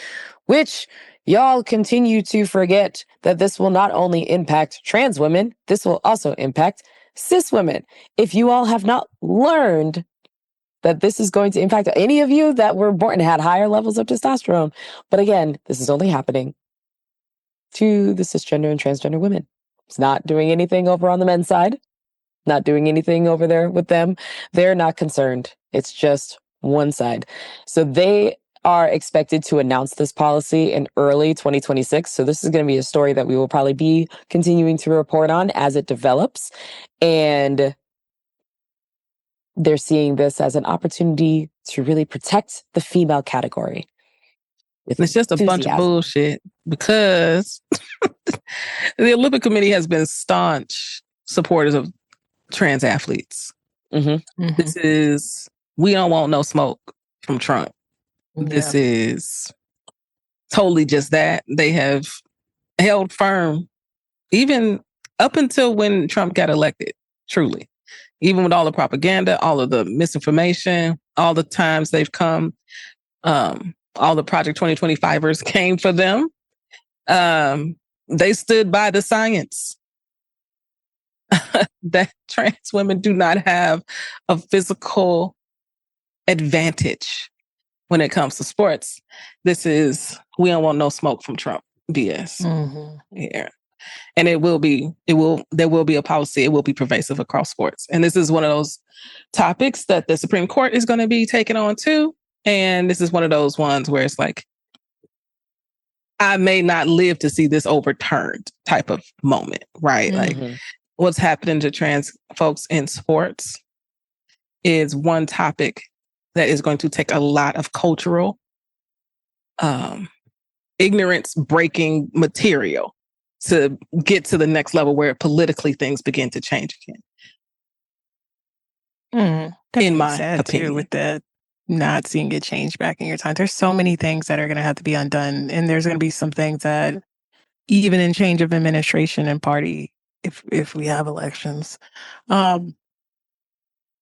Which, y'all continue to forget that this will not only impact trans women, this will also impact cis women. If you all have not learned that this is going to impact any of you that were born and had higher levels of testosterone. But again, this is only happening to the cisgender and transgender women. It's not doing anything over on the men's side, not doing anything over there with them. They're not concerned. It's just one side. So they are expected to announce this policy in early 2026. So this is going to be a story that we will probably be continuing to report on as it develops. And they're seeing this as an opportunity to really protect the female category. It's just a bunch of bullshit, because the Olympic Committee has been staunch supporters of trans athletes. Mm-hmm. Mhm. This is, we don't want no smoke from Trump. This is totally just that. They have held firm, even up until when Trump got elected, truly. Even with all the propaganda, all of the misinformation, all the times they've come, all the Project 2025ers came for them. They stood by the science that trans women do not have a physical advantage when it comes to sports. This is, we don't want no smoke from Trump BS. Mhm. Yeah. And there will be a policy, it will be pervasive across sports. And this is one of those topics that the Supreme Court is going to be taking on too. And this is one of those ones where it's like, I may not live to see this overturned type of moment, right? Mm-hmm. Like what's happening to trans folks in sports is one topic that is going to take a lot of cultural ignorance breaking material to get to the next level where politically things begin to change again. In my opinion. Too, with the not seeing it change back in your time. There's so many things that are going to have to be undone. And there's going to be some things that even in change of administration and party, if we have elections,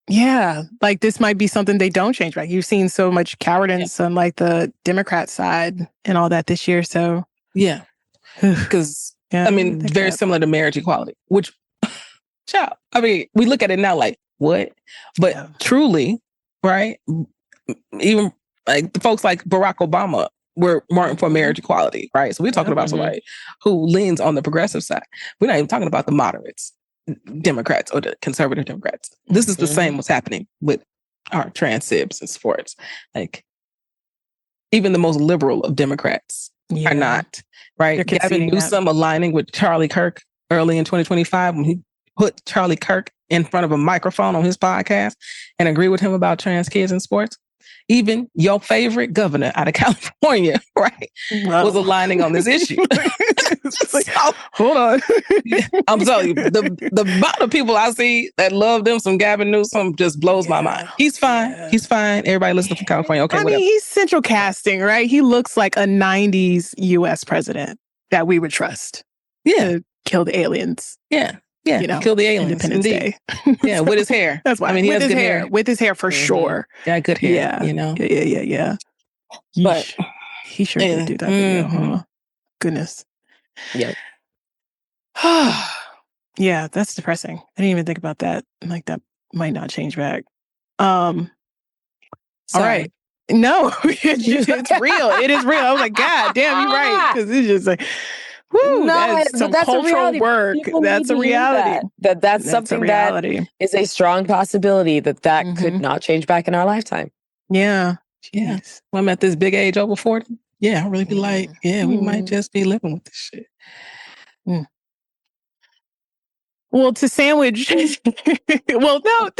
yeah, like this might be something they don't change back. You've seen so much cowardice on like the Democrat side and all that this year. So yeah, because I mean, very similar to marriage equality, which, child, I mean, we look at it now like, what? But truly, right? Even like the folks like Barack Obama weren't for marriage equality, right? So we're talking about somebody who leans on the progressive side. We're not even talking about the moderates, Democrats or the conservative Democrats. This is the same what's happening with our trans sibs in sports. Like even the most liberal of Democrats are not, right? Gavin Newsom aligning with Charlie Kirk early in 2025 when he put Charlie Kirk in front of a microphone on his podcast and agree with him about trans kids in sports. Even your favorite governor out of California, right, was aligning on this issue. Like, hold on. I'm telling you, the amount of people I see that love them some Gavin Newsom just blows my mind. He's fine. He's fine. Everybody listening from California. Okay, whatever. I mean, he's central casting, right? He looks like a 90s U.S. president that we would trust. Yeah. To kill the aliens. Yeah. Yeah, you know, kill the aliens. Independence Day. Yeah, with his hair. That's why. I mean, he has good hair. With his hair for sure. Yeah, good hair. Yeah, you know. Yeah. But he sure did do that video, huh? Goodness. Yep. Yeah, that's depressing. I didn't even think about that. Like that might not change back. All right. No, it's real. It is real. I was like, God damn, you're right. Because it's just like, whoo, that's some cultural work. That's a reality. That's something that is a strong possibility that could not change back in our lifetime. Yeah. Yeah. When I'm at this big age over 40, I really be like, we might just be living with this shit. Well, to sandwich, well, no,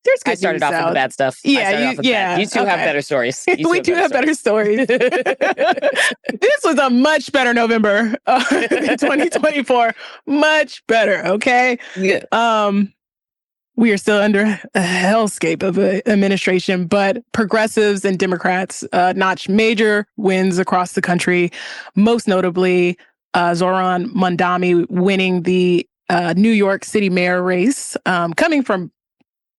there's good. I started off with the bad stuff. Yeah, you two have better stories. We do have better stories. This was a much better November 2024. Much better. Okay. Yeah. We are still under a hellscape of an administration, but progressives and Democrats notched major wins across the country. Most notably, Zoran Mondani winning the New York City mayor race, coming from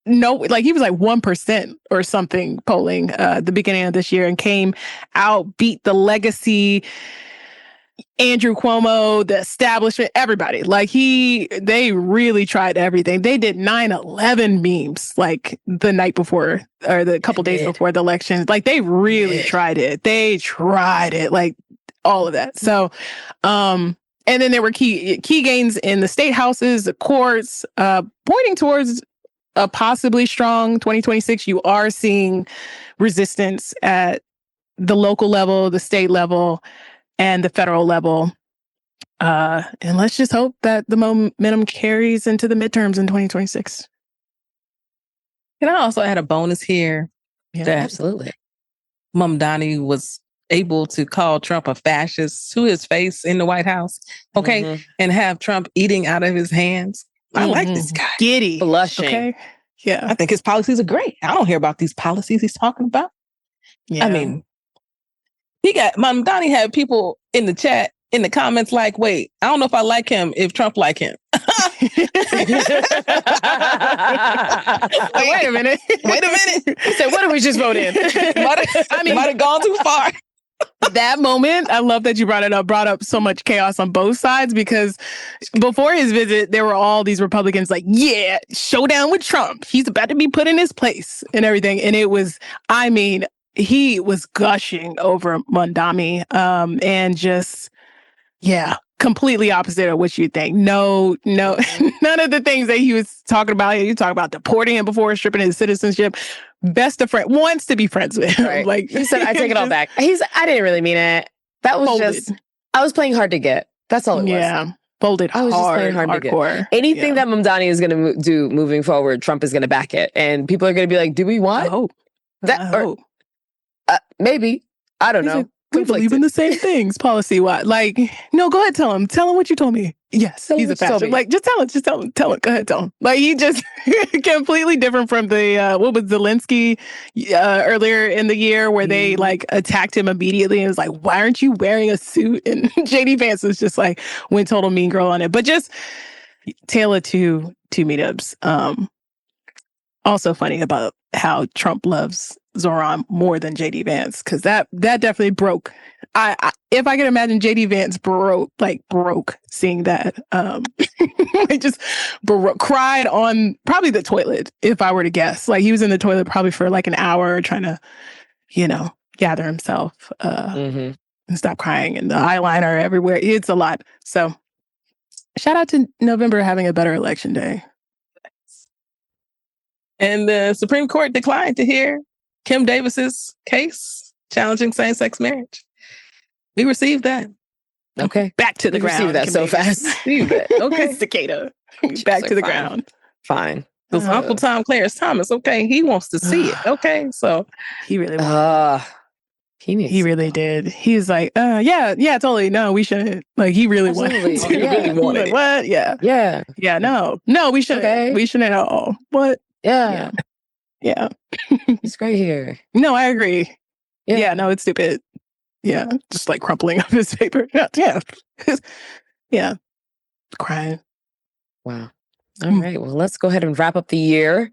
he was like 1% or something polling the beginning of this year, and came out, beat the legacy Andrew Cuomo, the establishment, everybody. Like they really tried everything. They did 9/11 memes like the night before or the couple days before the election. Like they really tried it. They tried it, like all of that. So, and then there were key gains in the state houses, the courts, pointing towards a possibly strong 2026. You are seeing resistance at the local level, the state level, and the federal level. And let's just hope that the momentum carries into the midterms in 2026. And I also had a bonus here. Yeah, absolutely. Mondani was able to call Trump a fascist to his face in the White House. Okay. And have Trump eating out of his hands. I like this guy. Giddy. Blushing. Okay. Yeah. I think his policies are great. I don't hear about these policies he's talking about. Yeah. I mean, Mamdani had people in the chat, in the comments like, wait, I don't know if I like him if Trump like him. Wait a minute. He said, what did we just vote in? Might have gone too far. That moment, I love that you brought up so much chaos on both sides, because before his visit, there were all these Republicans like, yeah, showdown with Trump. He's about to be put in his place and everything. And it was, I mean, he was gushing over Mamdani and just, yeah, completely opposite of what you think. No, none of the things that he was talking about. He was talking about deporting him before stripping his citizenship. Best of friend, wants to be friends with him. Right. Like he said, I take it all back. I didn't really mean it. That was just, I was playing hard to get. That's all it was. Yeah. Folded hard. I was just playing hard hardcore. to get. Anything that Mamdani is going to do moving forward, Trump is going to back it. And people are going to be like, do we want I hope. maybe. I don't know. Like, we believe in the same things policy-wise. Like, no, go ahead, tell him. Tell him what you told me. Yes, he's a fascist. Like, just tell him. Go ahead, tell him. Like, he just completely different from the, what was Zelensky earlier in the year where they, like, attacked him immediately and was like, why aren't you wearing a suit? And JD Vance was just like, went total mean girl on it. But just tale of two meetups. Also funny about how Trump loves Zoran more than JD Vance, because that definitely broke. If I can imagine JD Vance broke seeing that. I just cried on probably the toilet, if I were to guess. Like, he was in the toilet probably for like an hour trying to, gather himself and stop crying, and the eyeliner everywhere. It's a lot. So shout out to November having a better election day. And the Supreme Court declined to hear Kim Davis's case challenging same-sex marriage. We received that. Okay. Back to the ground. Received that Kim so Davis. fast. Okay. Cicada. Back to the ground. Fine. Uncle Tom Clarence Thomas, okay, he wants to see it. Okay, so he really wanted he really did. He was like, yeah, totally. No, we shouldn't. Like, he really wanted. He really wanted it. What? Yeah. Yeah. No, we shouldn't. Okay. We shouldn't at all. What? Yeah. It's great here. No, I agree. Yeah. No, it's stupid. Yeah, just like crumpling up his paper. Yeah. Crying. Wow. All right. Well, let's go ahead and wrap up the year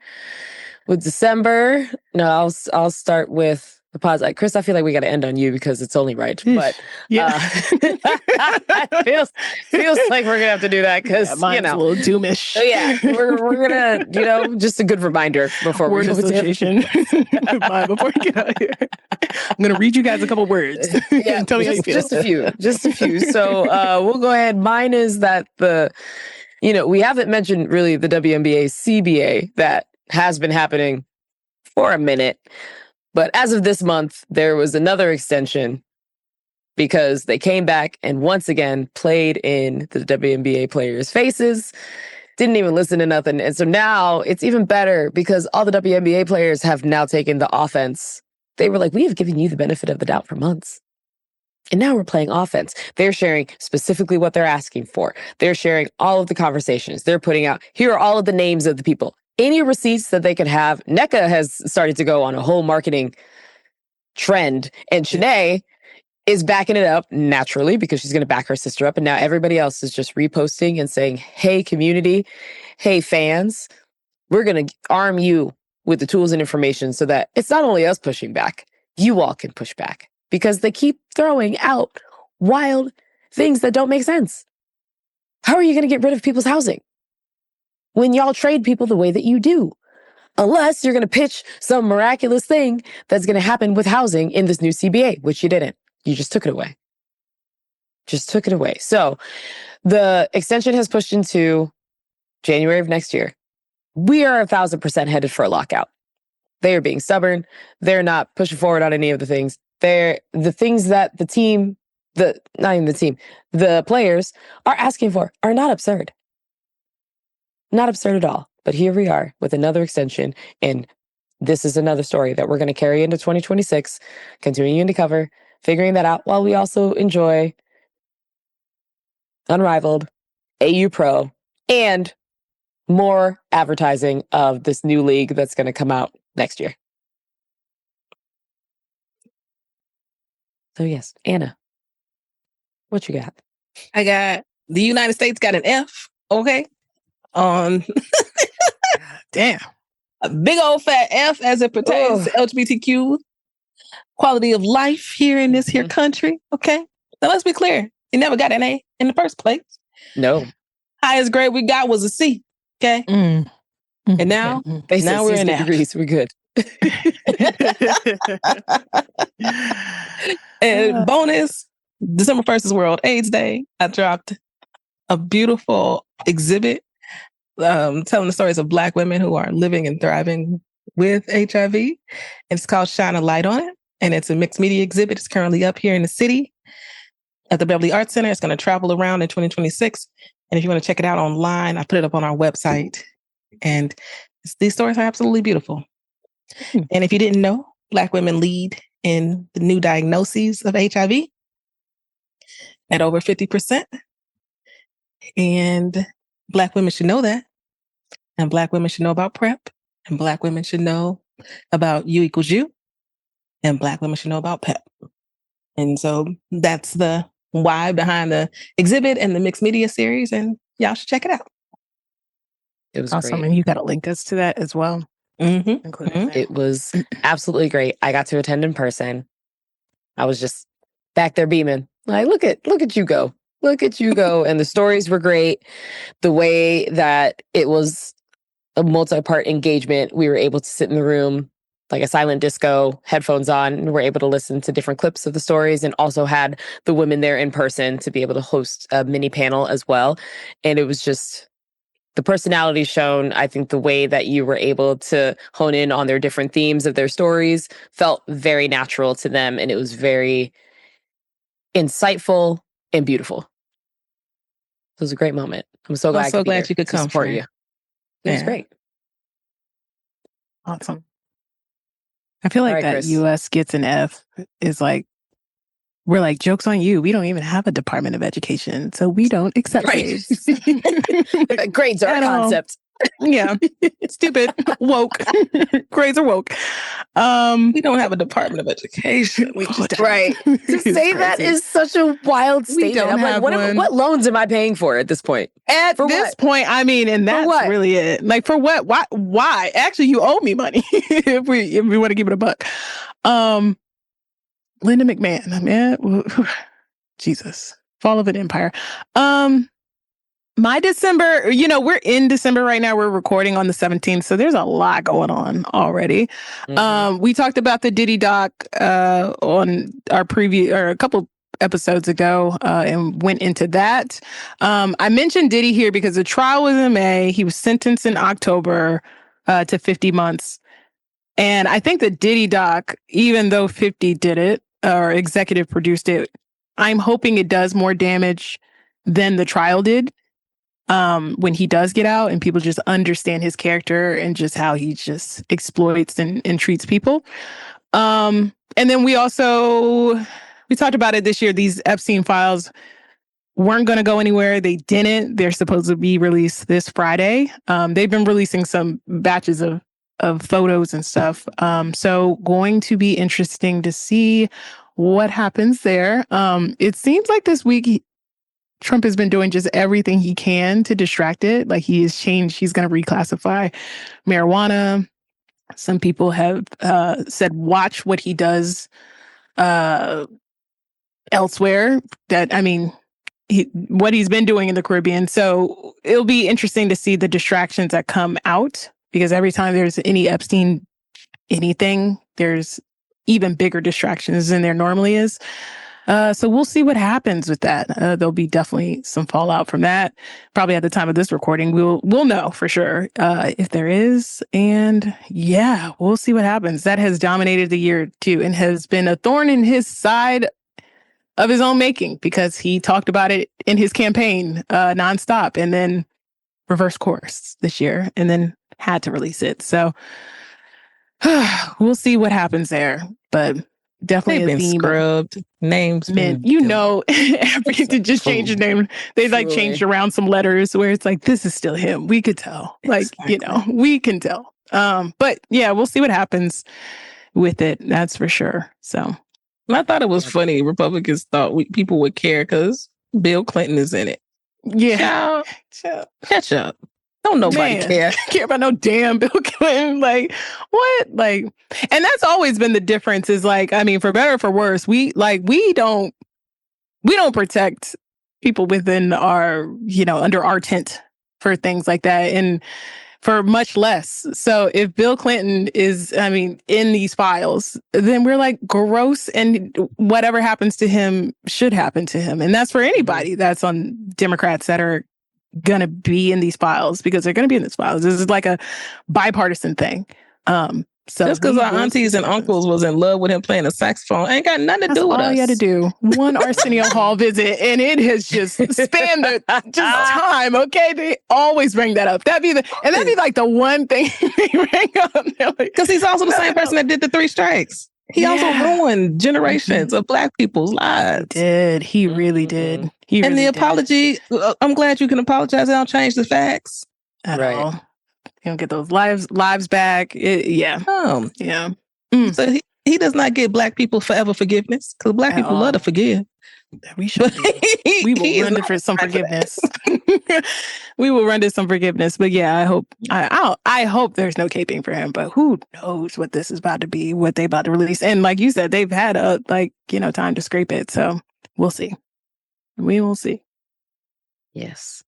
with December. No, I'll start with the positive. Kris, I feel like we got to end on you because it's only right. But it feels like we're gonna have to do that because mine's a little doomish. So yeah, we're gonna just a good reminder before word we go association. Before we get out of here, I'm gonna read you guys a couple words. Yeah, tell me how you feel. Just a few. So we'll go ahead. Mine is that we haven't mentioned really the WNBA CBA that has been happening for a minute. But as of this month, there was another extension because they came back and once again played in the WNBA players' faces, didn't even listen to nothing. And so now it's even better because all the WNBA players have now taken the offense. They were like, we have given you the benefit of the doubt for months. And now we're playing offense. They're sharing specifically what they're asking for. They're sharing all of the conversations. They're putting out, here are all of the names of the people. Any receipts that they could have. NECA has started to go on a whole marketing trend. And Shanae is backing it up naturally because she's going to back her sister up. And now everybody else is just reposting and saying, hey, community, hey, fans, we're going to arm you with the tools and information so that it's not only us pushing back, you all can push back because they keep throwing out wild things that don't make sense. How are you going to get rid of people's housing when y'all trade people the way that you do? Unless you're going to pitch some miraculous thing that's going to happen with housing in this new CBA, which you didn't. You just took it away. So the extension has pushed into January of next year. We are 1,000% headed for a lockout. They are being stubborn. They're not pushing forward on any of the things. The things that the players are asking for are not absurd. Not absurd at all. But here we are with another extension. And this is another story that we're going to carry into 2026, continuing to cover, figuring that out while we also enjoy Unrivaled, AU Pro, and more advertising of this new league that's going to come out next year. So yes, Anna, what you got? I got the United States got an F, okay? On Damn. a big old fat F as it pertains to LGBTQ quality of life here in this here country, okay? Now let's be clear. You never got an A in the first place. No. Highest grade we got was a C, okay? Mm. And now, They said now we're in F. degrees. We're good. And bonus, December 1st is World AIDS Day. I dropped a beautiful exhibit telling the stories of Black women who are living and thriving with HIV. And it's called Shine a Light on It. And it's a mixed media exhibit. It's currently up here in the city at the Beverly Arts Center. It's going to travel around in 2026. And if you want to check it out online, I put it up on our website. And these stories are absolutely beautiful. And if you didn't know, Black women lead in the new diagnoses of HIV at over 50%. And Black women should know that. And Black women should know about PrEP. And Black women should know about U equals U. And Black women should know about PEP. And so that's the why behind the exhibit and the mixed media series. And y'all should check it out. It was awesome. great. And you got to link us to that as well. It was absolutely great. I got to attend in person. I was just back there beaming. Like, look at you go. Look at you go. And the stories were great. The way that it was a multi-part engagement, we were able to sit in the room like a silent disco, headphones on, and we're able to listen to different clips of the stories, and also had the women there in person to be able to host a mini panel as well. And it was just the personality shown. I think the way that you were able to hone in on their different themes of their stories felt very natural to them. And it was very insightful and beautiful. It was a great moment. I'm so glad, you could come support you. It was great. Awesome. I feel like All right, that Kris. US gets an F is like, we're like, joke's on you. We don't even have a Department of Education, so we don't accept grades. Grades are a concept. Yeah. Stupid. Woke. Grades are woke. We don't have a Department of Education. We just right. To say that is such a wild statement. don't I'm like, have one. what loans am I paying for at this point? At this point, I mean, and that's really it. Like, for what? Why? Actually, you owe me money if we want to give it a buck. Linda McMahon, man, Jesus, fall of an empire. My December, we're in December right now. We're recording on the 17th, so there's a lot going on already. We talked about the Diddy doc on our preview, or a couple episodes ago, and went into that. I mentioned Diddy here because the trial was in May. He was sentenced in October to 50 months. And I think the Diddy doc, even though 50 did it, or executive produced it, I'm hoping it does more damage than the trial did when he does get out and people just understand his character and just how he just exploits and treats people. And then we talked about it this year. These Epstein files weren't going to go anywhere. They didn't. They're supposed to be released this Friday. They've been releasing some batches of photos and stuff. So going to be interesting to see what happens there. It seems like this week Trump has been doing just everything he can to distract it. Like, he has changed. He's going to reclassify marijuana. Some people have said, watch what he does elsewhere. What he's been doing in the Caribbean. So it'll be interesting to see the distractions that come out, because every time there's any Epstein anything, there's even bigger distractions than there normally is. So we'll see what happens with that. There'll be definitely some fallout from that. Probably at the time of this recording, we'll know for sure if there is. And yeah, we'll see what happens. That has dominated the year too, and has been a thorn in his side of his own making, because he talked about it in his campaign nonstop, and then reverse course this year, and then had to release it. So we'll see what happens there. But definitely They've a been theme. scrubbed. Names Man, been you know, to just change the name. They like Truly. changed around some letters where it's like, this is still him. We could tell. Like, you know, we can tell. But yeah, we'll see what happens with it. That's for sure. So And I thought it was funny. Republicans thought people would care because Bill Clinton is in it. yeah. Catch up. Don't nobody care. Care about no damn Bill Clinton. Like, what? Like, and that's always been the difference is like, I mean, for better or for worse, we don't protect people within our, you know, under our tent for things like that. And for much less. So if Bill Clinton is, I mean, in these files, then we're like gross, and whatever happens to him should happen to him. And that's for anybody that's on Democrats that are going to be in these files, because they're going to be in these files. This is like a bipartisan thing. So just because our aunties and uncles was in love with him playing a saxophone ain't got nothing to do with us. All you had to do, one Arsenio Hall visit, and it has just spanned the time. Okay, they always bring that up. That'd be like the one thing they bring up. Because he's also the same person that did the 3 strikes. He also ruined generations of Black people's lives. He really did. And the apology, I'm glad you can apologize. It don't change the facts. At all. You don't get those lives back. Yeah. So he does not get Black people forever forgiveness, because Black people love to forgive. We should. We will run for some forgiveness. We will run to some forgiveness. But yeah, I hope there's no caping for him. But who knows what this is about to be, what they about to release. And like you said, they've had time to scrape it. So we'll see. We will see. Yes.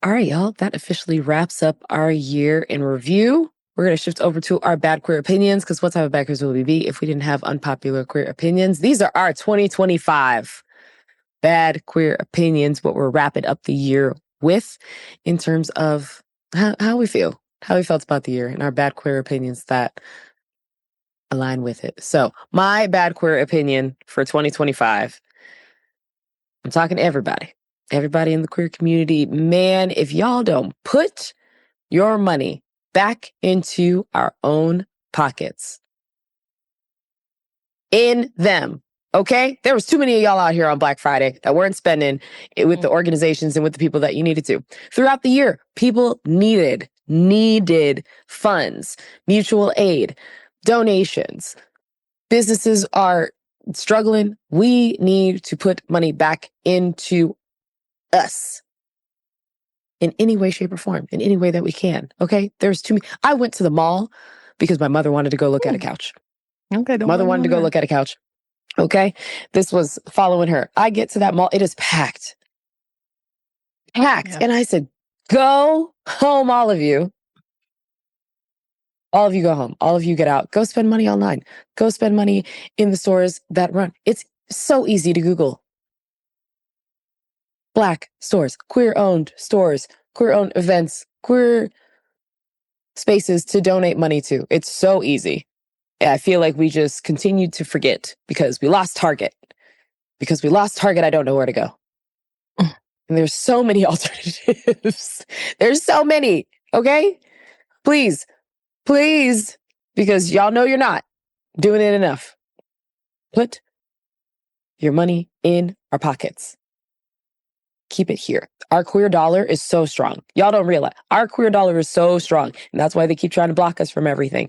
All right, y'all. That officially wraps up our year in review. We're going to shift over to our bad queer opinions, because what type of bad queers will we be if we didn't have unpopular queer opinions? These are our 2025 bad queer opinions, what we're wrapping up the year with in terms of how we feel, how we felt about the year, and our bad queer opinions that align with it. So my bad queer opinion for 2025, I'm talking to everybody in the queer community. Man, if y'all don't put your money back into our own pockets, in them, okay? There was too many of y'all out here on Black Friday that weren't spending it with the organizations and with the people that you needed to. Throughout the year, people needed funds, mutual aid, donations. Businesses are struggling. We need to put money back into us in any way, shape, or form, in any way that we can. Okay? There's too many. I went to the mall because my mother wanted to go look at a couch. Okay. Mother wanted to go look at a couch. Okay? This was following her. I get to that mall. It is packed. Yeah. And I said, go home, all of you. All of you go home. All of you get out. Go spend money online. Go spend money in the stores that run. It's so easy to Google. Black stores, queer-owned stores, queer-owned events, queer spaces to donate money to. It's so easy. I feel like we just continued to forget because we lost Target. Because we lost Target, I don't know where to go. And there's so many alternatives. There's so many, okay? Please, because y'all know you're not doing it enough. Put your money in our pockets. Keep it here. Our queer dollar is so strong. Y'all don't realize. Our queer dollar is so strong. And that's why they keep trying to block us from everything.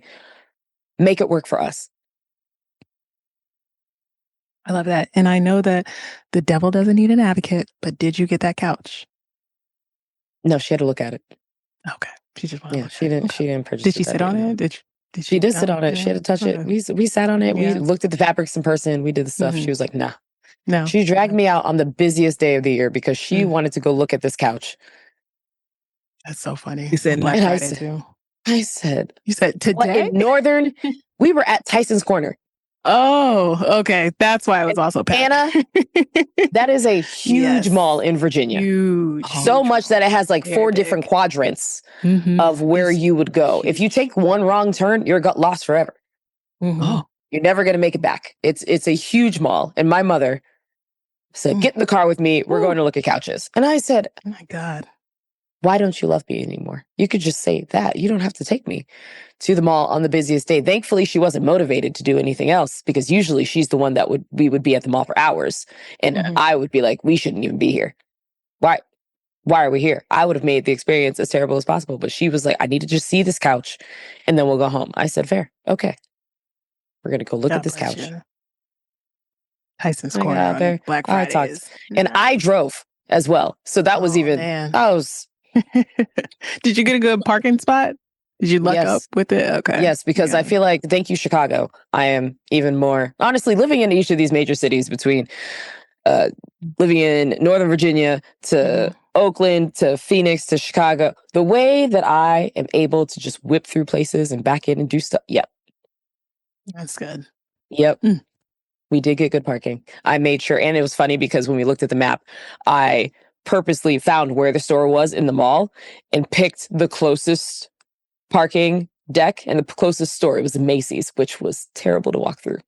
Make it work for us. I love that. And I know that the devil doesn't need an advocate, but did you get that couch? No, she had to look at it. Okay. She just wanted to look she at didn't. She didn't purchase. Did she sit on it? She did sit on it. She had to touch it. We sat on it. We looked at the fabrics in person. We did the stuff. She was like, nah. No. She dragged me out on the busiest day of the year because she wanted to go look at this couch. That's so funny. You said Black Friday too. I said, you said today? In Northern, we were at Tyson's Corner. Oh, okay. That's why it was also packed. Anna, that is a huge mall in Virginia. Huge. So much that it has like 4 different quadrants of where you would go. If you take one wrong turn, you're lost forever. You're never going to make it back. It's a huge mall. And my mother said, get in the car with me. We're going to look at couches. And I said, oh my God. Why don't you love me anymore? You could just say that. You don't have to take me to the mall on the busiest day. Thankfully, she wasn't motivated to do anything else because usually she's the one that we would be at the mall for hours. And I would be like, we shouldn't even be here. Why are we here? I would have made the experience as terrible as possible. But she was like, I need to just see this couch and then we'll go home. I said, fair. Okay. We're going to go look at this couch. Tyson's Corner on Black Fridays. And I drove as well. So that was even, Did you get a good parking spot? Did you luck up with it? Okay. Yes, because I feel like, thank you, Chicago. I am even more, honestly, living in each of these major cities between living in Northern Virginia to Oakland to Phoenix to Chicago, the way that I am able to just whip through places and back in and do stuff. Yep. That's good. Yep. We did get good parking. I made sure, and it was funny because when we looked at the map, I purposely found where the store was in the mall and picked the closest parking deck and the closest store. It was Macy's, which was terrible to walk through.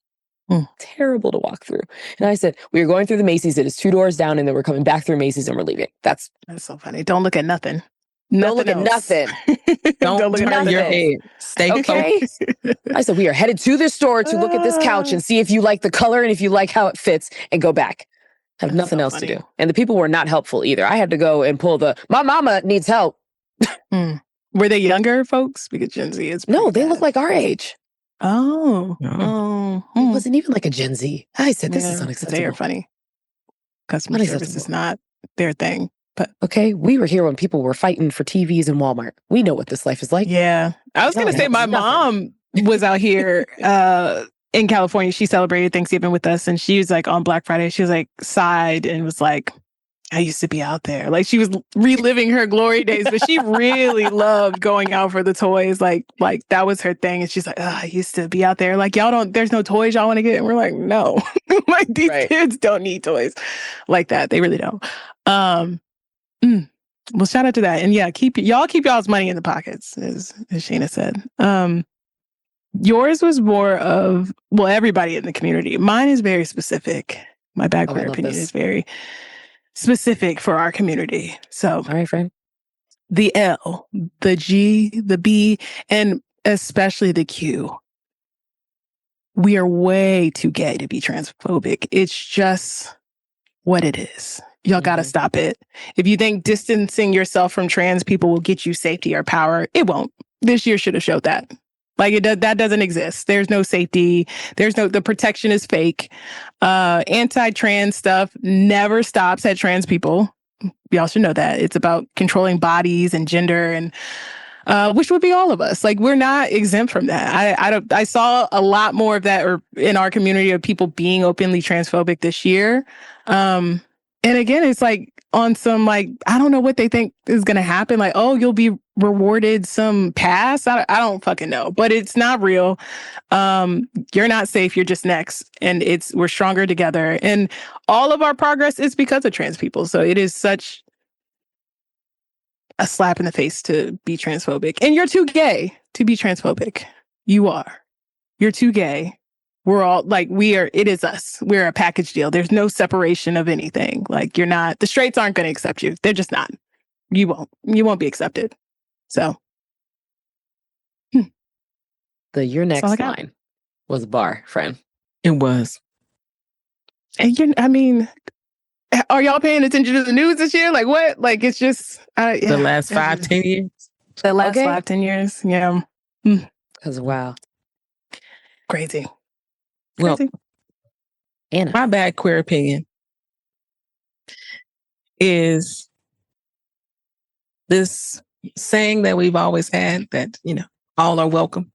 Terrible to walk through. And I said, we are going through the Macy's. It is 2 doors down, and then we're coming back through Macy's and we're leaving. That's so funny. Don't look at nothing. Don't look at nothing. Don't look at your head. Stay focused. I said, we are headed to this store to look at this couch and see if you like the color and if you like how it fits and go back. Have nothing else to do. And the people were not helpful either. I had to go and pull my mama needs help. Were they younger folks? Because Gen Z is no, they look like our age. It wasn't even like a Gen Z. I said, this is unacceptable. They are funny. Customer service is not their thing. But okay, we were here when people were fighting for TVs in Walmart. We know what this life is like. Yeah. I was going to say my mom was out here in California. She celebrated Thanksgiving with us, and she was like on Black Friday. She was like sighed and was like, I used to be out there. Like she was reliving her glory days, but she really loved going out for the toys. Like that was her thing. And she's like, I used to be out there. Like there's no toys y'all want to get. And we're like, no, like these kids don't need toys like that. They really don't. Well, shout out to that. And yeah, keep y'all's money in the pockets, as Shana said. Yours was more of, well, everybody in the community. Mine is very specific. My bad queer opinion is very specific for our community. So, all right, friend. The L, the G, the B, and especially the Q. We are way too gay to be transphobic. It's just what it is. Y'all got to stop it. If you think distancing yourself from trans people will get you safety or power, it won't. This year should have showed that. Like that doesn't exist. There's no safety. The protection is fake. Anti-trans stuff never stops at trans people. Y'all should know that. It's about controlling bodies and gender, and which would be all of us. Like we're not exempt from that. I saw a lot more of that in our community of people being openly transphobic this year. And again, it's like on some, like, I don't know what they think is going to happen. Like, oh, you'll be rewarded some pass. I don't fucking know, but it's not real. You're not safe. You're just next. And we're stronger together. And all of our progress is because of trans people. So it is such a slap in the face to be transphobic. And you're too gay to be transphobic. You are. You're too gay. We're all like, it is us. We're a package deal. There's no separation of anything. Like the straights aren't going to accept you. They're just not. You won't be accepted. So. Your next line was bar, friend. It was. And are y'all paying attention to the news this year? Like what? Like it's just. The last 5-10 years? The last 5-10 years. Yeah. Because wow. Crazy. Well, Anna. My bad queer opinion is this saying that we've always had that, all are welcome.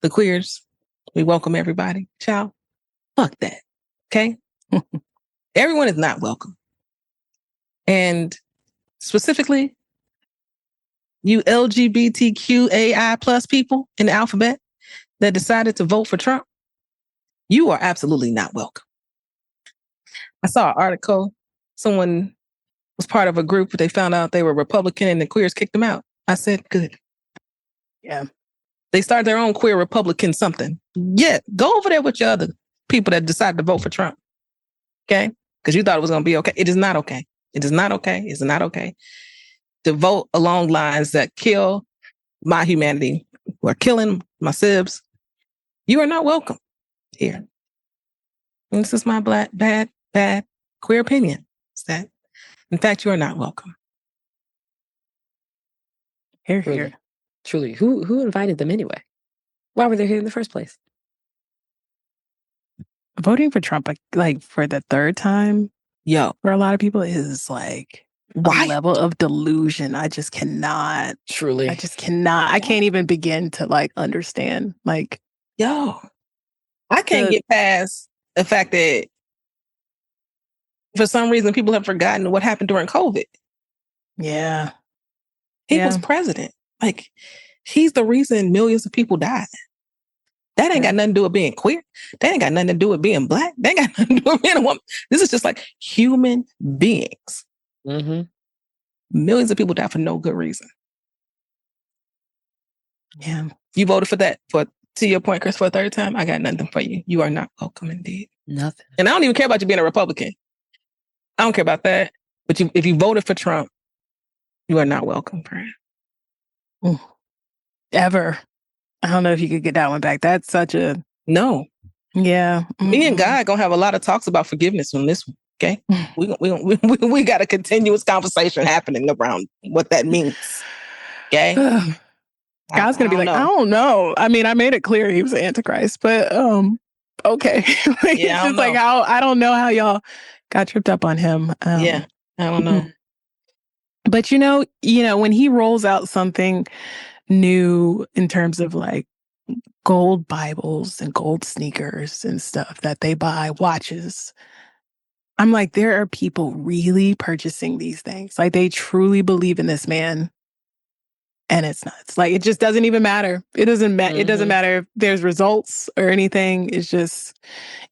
The queers, we welcome everybody. Child, fuck that. Okay? Everyone is not welcome. And specifically, you LGBTQAI plus people in the alphabet that decided to vote for Trump, you are absolutely not welcome. I saw an article. Someone was part of a group, but they found out they were Republican and the queers kicked them out. I said, good. Yeah. They started their own queer Republican something. Yeah, go over there with your other people that decided to vote for Trump. Okay? Because you thought it was going to be okay. It is not okay. It is not okay. It's not okay. to vote along lines that kill my humanity, who are killing my sibs, you are not welcome here. And this is my bad queer opinion. Is that, in fact, you are not welcome. Here, here. Truly. Who invited them anyway? Why were they here in the first place? Voting for Trump, like for the third time, for a lot of people is like why? A level of delusion. I just cannot. Truly. I just cannot. I can't even begin to like understand. Like, I can't get past the fact that for some reason people have forgotten what happened during COVID. Yeah. He was president. Like, he's the reason millions of people died. That ain't got nothing to do with being queer. That ain't got nothing to do with being Black. That ain't got nothing to do with being a woman. This is just like human beings. Mm-hmm. Millions of people die for no good reason. Yeah. You voted for that, to your point, Kris, for a third time. I got nothing for you. You are not welcome indeed. Nothing. And I don't even care about you being a Republican. I don't care about that. But if you voted for Trump, you are not welcome, friend. Ever. I don't know if you could get that one back. That's such a... No. Yeah. Me and God gonna have a lot of talks about forgiveness on this one, okay? We got a continuous conversation happening around what that means, okay? God's gonna be like, I don't know. I mean, I made it clear he was the Antichrist, but okay. It's just like how I don't know how y'all got tripped up on him. I don't know. But you know, when he rolls out something new in terms of like gold Bibles and gold sneakers and stuff that they buy, watches, I'm like, there are people really purchasing these things. Like they truly believe in this man. And it's nuts. Like, it just doesn't even matter. It doesn't matter. It doesn't matter if there's results or anything. It's just,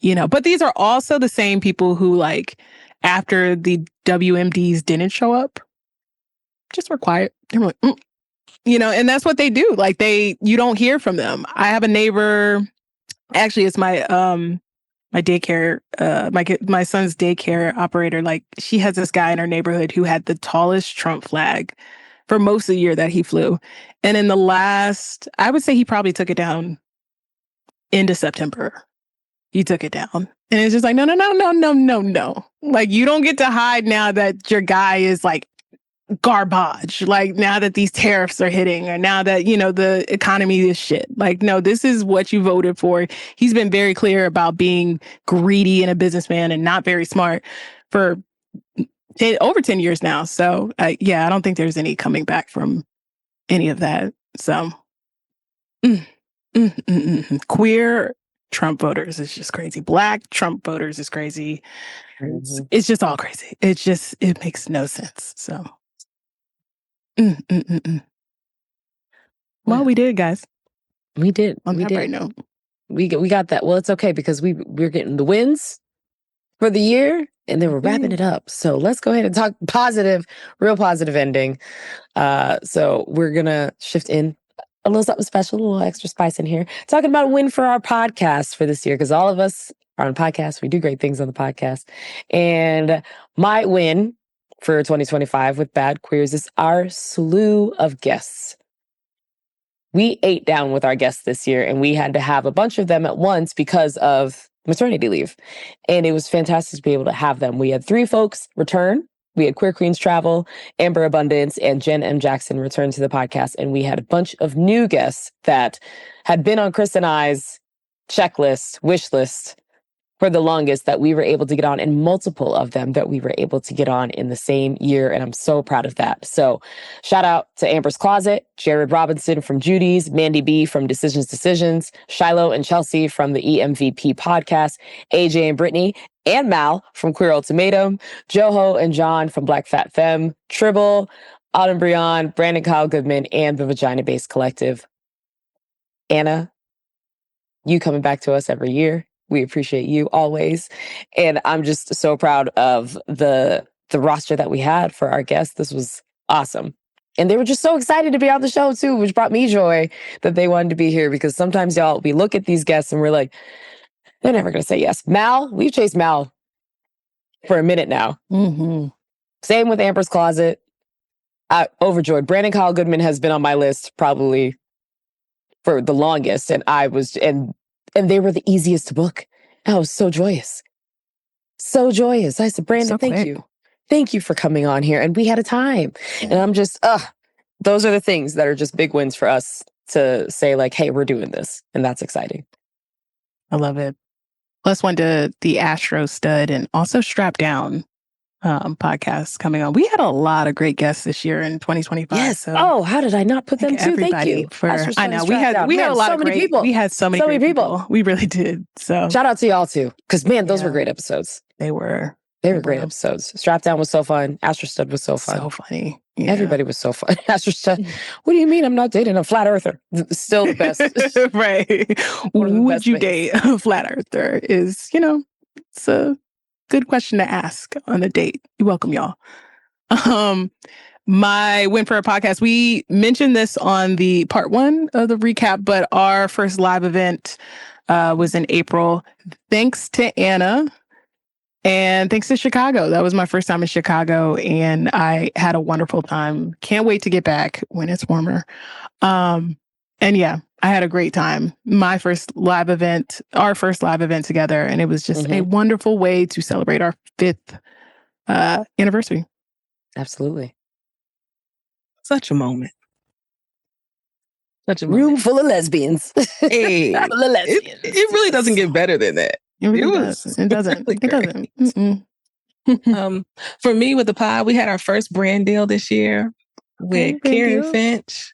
but these are also the same people who, like, after the WMDs didn't show up, just were quiet. They were like, and that's what they do. Like, you don't hear from them. I have a neighbor, actually, it's my daycare, my son's daycare operator. Like, she has this guy in her neighborhood who had the tallest Trump flag for most of the year that he flew. And in the last, I would say he probably took it down into September. He took it down. And it's just like, no. Like, you don't get to hide now that your guy is like garbage. Like, now that these tariffs are hitting, or now that, the economy is shit. Like, no, this is what you voted for. He's been very clear about being greedy and a businessman and not very smart for over 10 years now. So, I don't think there's any coming back from any of that. So, queer Trump voters is just crazy. Black Trump voters is crazy. It's just all crazy. It makes no sense. So, well, we did, guys. We did. On that bright note, we got that. Well, it's okay because we're getting the wins for the year, and then we're wrapping it up. So let's go ahead and talk positive, real positive ending. So we're going to shift in a little something special, a little extra spice in here. Talking about a win for our podcast for this year, because all of us are on podcasts. We do great things on the podcast. And my win for 2025 with Bad Queers is our slew of guests. We ate down with our guests this year, and we had to have a bunch of them at once because of maternity leave. And it was fantastic to be able to have them. We had 3 folks return. We had Queer Queens Travel, Amber Abundance, and Jen M. Jackson return to the podcast. And we had a bunch of new guests that had been on Kris and I's checklist, wish list for the longest, that we were able to get on, and multiple of them that we were able to get on in the same year. And I'm so proud of that. So shout out to Amber's Closet, Jared Robinson from Judy's, Mandy B from Decisions, Shiloh and Chelsea from the EMVP podcast, AJ and Brittany and Mal from Queer Ultimatum, Joho and John from Black Fat Femme, Tribble, Autumn Brion, Brandon Kyle Goodman, and the Vagina Based Collective. Anna, you coming back to us every year. We appreciate you always. And I'm just so proud of the roster that we had for our guests. This was awesome. And they were just so excited to be on the show too, which brought me joy that they wanted to be here, because sometimes, y'all, we look at these guests and we're like, they're never going to say yes. Mal, we've chased Mal for a minute now. Same with Amber's Closet. Overjoyed. Brandon Kyle Goodman has been on my list probably for the longest, and they were the easiest to book. I was so joyous. So joyous. I said, Brandon, thank you. Thank you for coming on here. And we had a time. And I'm just, those are the things that are just big wins for us to say, like, hey, we're doing this. And that's exciting. I love it. Plus one to the Astro Stud and also Strap Down podcast coming on. We had a lot of great guests this year in 2025. Yes. So how did I not put them too? Everybody Thank you. I know we had a lot of great people. We had so many people. We really did. So shout out to y'all too, because man, those were great episodes. They were. They were great episodes. Strap Down was so fun. Astro Stud was so fun. So funny. Yeah. Everybody was so fun. Astro Stud. What do you mean I'm not dating a flat earther? Still the best. Right. Would you date a flat earther? Is, it's a good question to ask on a date. You're welcome, y'all. My win for a podcast. We mentioned this on the part one of the recap, but our first live event was in April. Thanks to Anna. And thanks to Chicago. That was my first time in Chicago, and I had a wonderful time. Can't wait to get back when it's warmer. And yeah, I had a great time. Our first live event together, and it was just a wonderful way to celebrate our 5th anniversary. Absolutely. Such a moment. Room full of lesbians. Hey, full of lesbians. It really doesn't get better than that. It really does. It doesn't. Really it doesn't. For me, with the pod, we had our first brand deal this year with Karen Finch.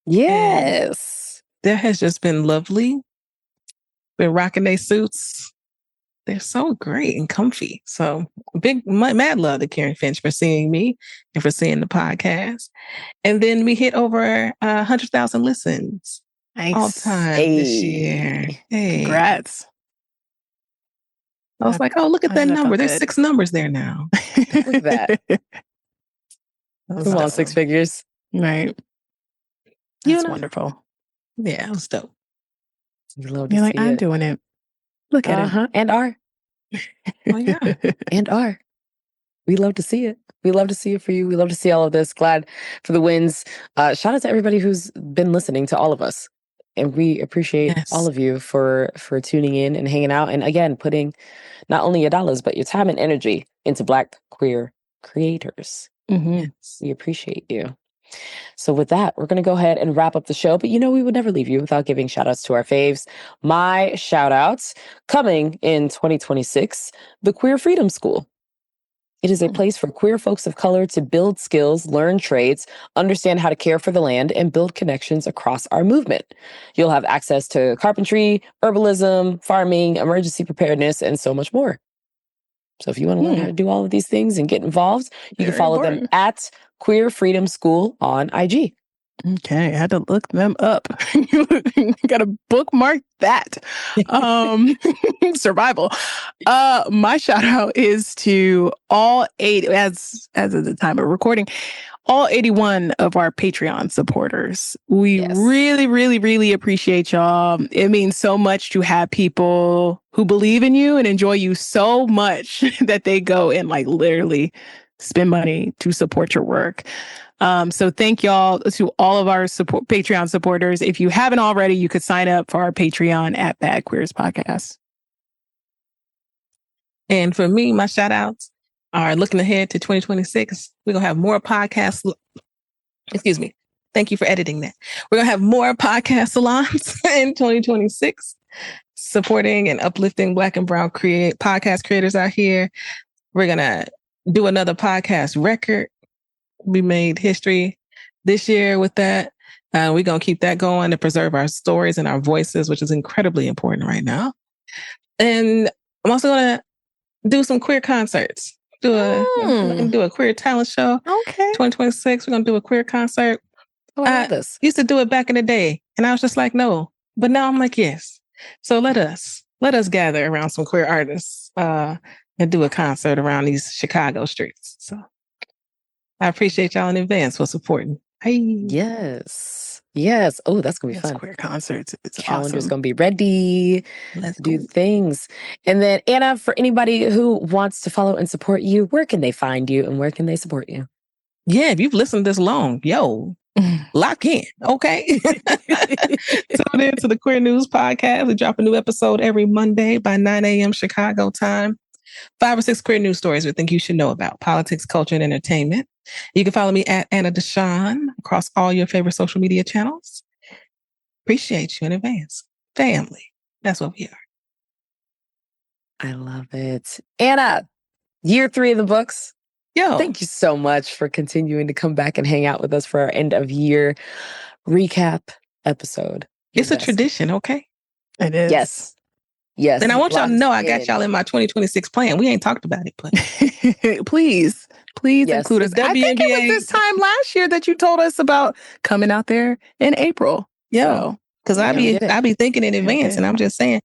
Yes. And that has just been lovely. Been rocking their suits. They're so great and comfy. So mad love to Karen Finch for seeing me and for seeing the podcast. And then we hit over 100,000 listens all time this year. Hey. Congrats. I was like, oh, look at that number. There's 6 numbers there now. Look at that. Come on, 6 figures. Right. That's wonderful. Yeah, it was dope. You're like, I'm doing it. Look at it. And are. Oh, yeah. And are. We love to see it. We love to see it for you. We love to see all of this. Glad for the wins. Shout out to everybody who's been listening to all of us. And we appreciate all of you for tuning in and hanging out. And again, putting not only your dollars, but your time and energy into Black queer creators. We appreciate you. So with that, we're going to go ahead and wrap up the show. But we would never leave you without giving shout outs to our faves. My shout outs coming in 2026, the Queer Freedom School. It is a place for queer folks of color to build skills, learn trades, understand how to care for the land, and build connections across our movement. You'll have access to carpentry, herbalism, farming, emergency preparedness, and so much more. So if you want to learn how to do all of these things and get involved, you can follow them at Queer Freedom School on IG. Okay, I had to look them up. Got to bookmark that. Survival. My shout out is to all 8, as of the time of recording, all 81 of our Patreon supporters. We really, really, really appreciate y'all. It means so much to have people who believe in you and enjoy you so much that they go and literally spend money to support your work. So thank y'all to all of our Patreon supporters. If you haven't already, you could sign up for our Patreon at Bad Queers Podcast. And for me, my shout outs are looking ahead to 2026. We're going to have more podcasts. Excuse me. Thank you for editing that. We're going to have more podcast salons in 2026, supporting and uplifting Black and Brown podcast creators out here. We're going to do another podcast record. We made history this year with that. We're going to keep that going to preserve our stories and our voices, which is incredibly important right now. And I'm also going to do some queer concerts. Do a queer talent show. Okay. 2026, we're going to do a queer concert. Oh, I love this. Used to do it back in the day. And I was just like, no. But now I'm like, yes. So let us gather around some queer artists and do a concert around these Chicago streets. So I appreciate y'all in advance for supporting. Hey. Yes. Oh, that's going to be fun. Queer concerts. It's Calendar's awesome. going to be ready. Let's do things. And then, Anna, for anybody who wants to follow and support you, where can they find you and where can they support you? Yeah, if you've listened this long, yo, lock in, okay? Tune in to the Queer News Podcast. We drop a new episode every Monday by 9 a.m. Chicago time. 5 or 6 queer news stories we think you should know about politics, culture, and entertainment. You can follow me at Anna Deshawn across all your favorite social media channels. Appreciate you in advance. Family. That's what we are. I love it. Anna, year 3 of the books. Yo. Thank you so much for continuing to come back and hang out with us for our end of year recap episode. It's a tradition, okay? It is. Yes. Yes. And I want y'all to know I got y'all in my 2026 plan. We ain't talked about it, but please include us. The I think it was WNBA this time last year that you told us about coming out there in April. Yo, because I be thinking in advance, and I'm just saying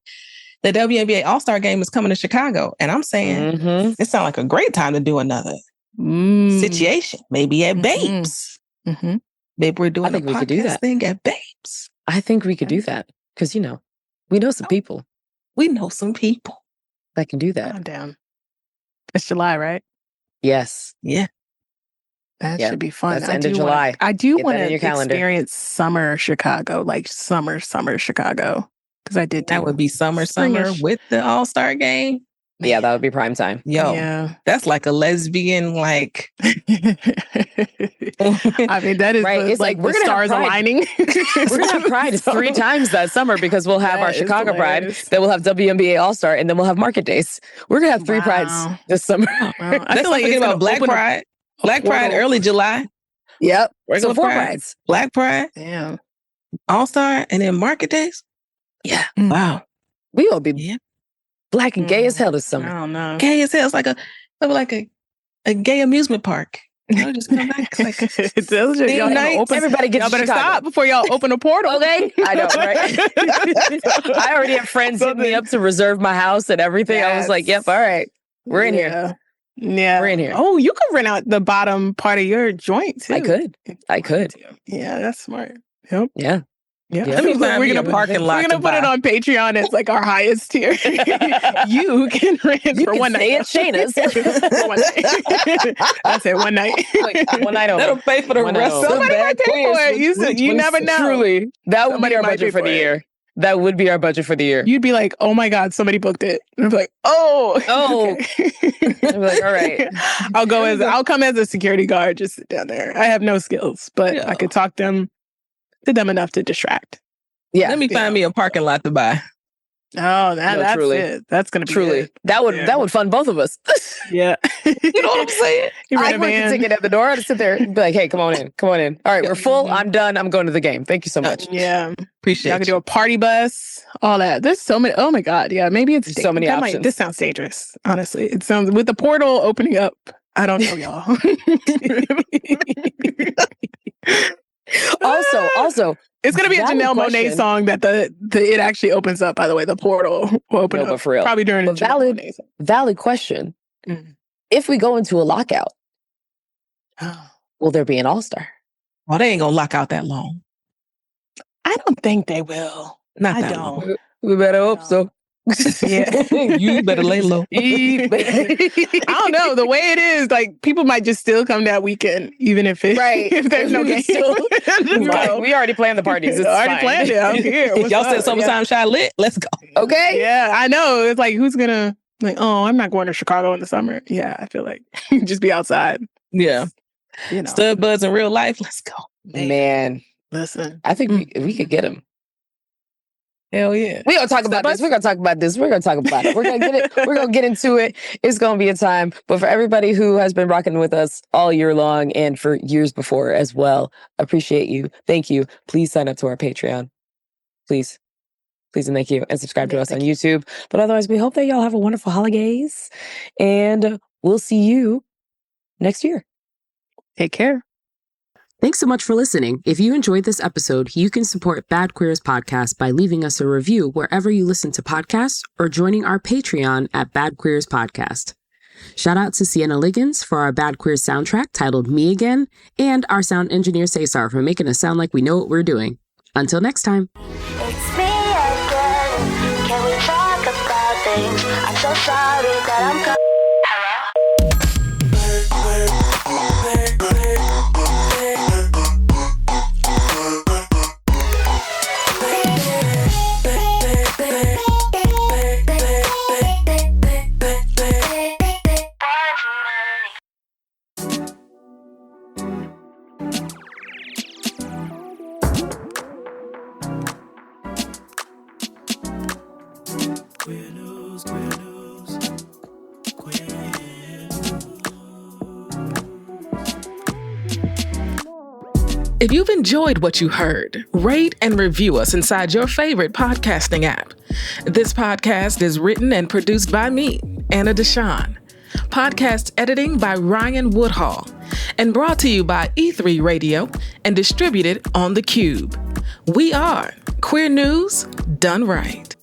the WNBA All-Star game is coming to Chicago, and I'm saying it sounds like a great time to do another situation, maybe at Babes. Maybe we're doing a podcast thing at Babes. I think we could do that because we know some people. We know some people that can do that. I'm down. It's July, right? Yes. Yeah. That should be fun. That's end of July. I do want to experience summer Chicago, like summer Chicago. Because I did that would be summer with the All-Star game. Yeah, that would be prime time. Yo, that's like a lesbian, like. I mean, that is right. It's like we're gonna stars aligning. We're gonna have Pride 3 times that summer because we'll have our Chicago Pride, then we'll have WNBA All-Star, and then we'll have Market Days. We're gonna have 3 Prides this summer. Wow. I feel like it's about Black Pride. Black Pride early July. Yep. Regular so 4 Pride, Prides. Black Pride. Damn. All-Star and then Market Days. Yeah. Wow. We will be black and gay as hell this summer. I don't know. Gay as hell. It's like a gay amusement park. Just come back. Like, everybody gets y'all better Chicago. stop before y'all open a portal. Okay. I know, right? I already have friends hitting me up to reserve my house and everything. I was like, yep, all right. We're in here. Yeah. We're in here. Oh, you could rent out the bottom part of your joint too. I could. Yeah, that's smart. Yep. Yeah. Yeah. Let me find me a parking lot. We're gonna put it on Patreon. It's like our highest tier. You can rent for one night. At Shana's. One night. I said one night. One night only. That'll pay for the rest of the Somebody might pay for it. You never know. Truly, that would be our budget for the year. That would be our budget for the year. You'd be like, oh my God, somebody booked it. And I'd be like, oh. Okay. I'd be like, all right. I'll come as a security guard, just sit down there. I have no skills, but I could talk to them enough to distract. Yeah. Let me find me a parking lot to buy. Oh, that's truly. it. That's gonna be truly it. That would fund both of us. Yeah. You know what I'm saying? I put the ticket at the door. I'd sit there and be like, hey, come on in. All right, we're full. I'm done. I'm going to the game. Thank you so much. Yeah. Appreciate it. Y'all can do a party bus, all that. There's so many. Oh my God. Yeah. Maybe it's so many options. This sounds dangerous. Honestly, it sounds with the portal opening up. I don't know, y'all. Also, it's gonna be a Janelle Monáe song that the it actually opens up. By the way, the portal will open up for real. Probably during a valid question. If we go into a lockout, will there be an All-Star? Well, they ain't gonna lock out that long. I don't think they will. Not that long. We better hope so. Yeah, you better lay low. I don't know. The way it is, like people might just still come that weekend, even if if there's no game. We already planned the parties. It's already planned it. I'm here. Y'all said summertime shy lit. Let's go. Okay. Yeah, I know. It's like who's gonna I'm not going to Chicago in the summer. Yeah, I feel like just be outside. Yeah, stud buds in real life. Let's go, man. Listen, I think we could get him. Hell yeah. We're going to talk about this. We're going to talk about this. We're going to talk about it. We're going to get it. We're going to get into it. It's going to be a time. But for everybody who has been rocking with us all year long and for years before as well, appreciate you. Thank you. Please sign up to our Patreon. Please. Please and thank you. And subscribe to us on YouTube. But otherwise, we hope that y'all have a wonderful holidays. And we'll see you next year. Take care. Thanks so much for listening. If you enjoyed this episode, you can support Bad Queers Podcast by leaving us a review wherever you listen to podcasts or joining our Patreon at Bad Queers Podcast. Shout out to Sienna Liggins for our Bad Queers soundtrack titled Me Again, and our sound engineer Cesar for making us sound like we know what we're doing. Until next time. It's me again. Can we talk about things? I'm so sorry that I'm Hello? If you've enjoyed what you heard, rate and review us inside your favorite podcasting app. This podcast is written and produced by me, Anna Deshawn. Podcast editing by Ryan Woodhall. And brought to you by E3 Radio and distributed on The Cube. We are Queer News Done Right.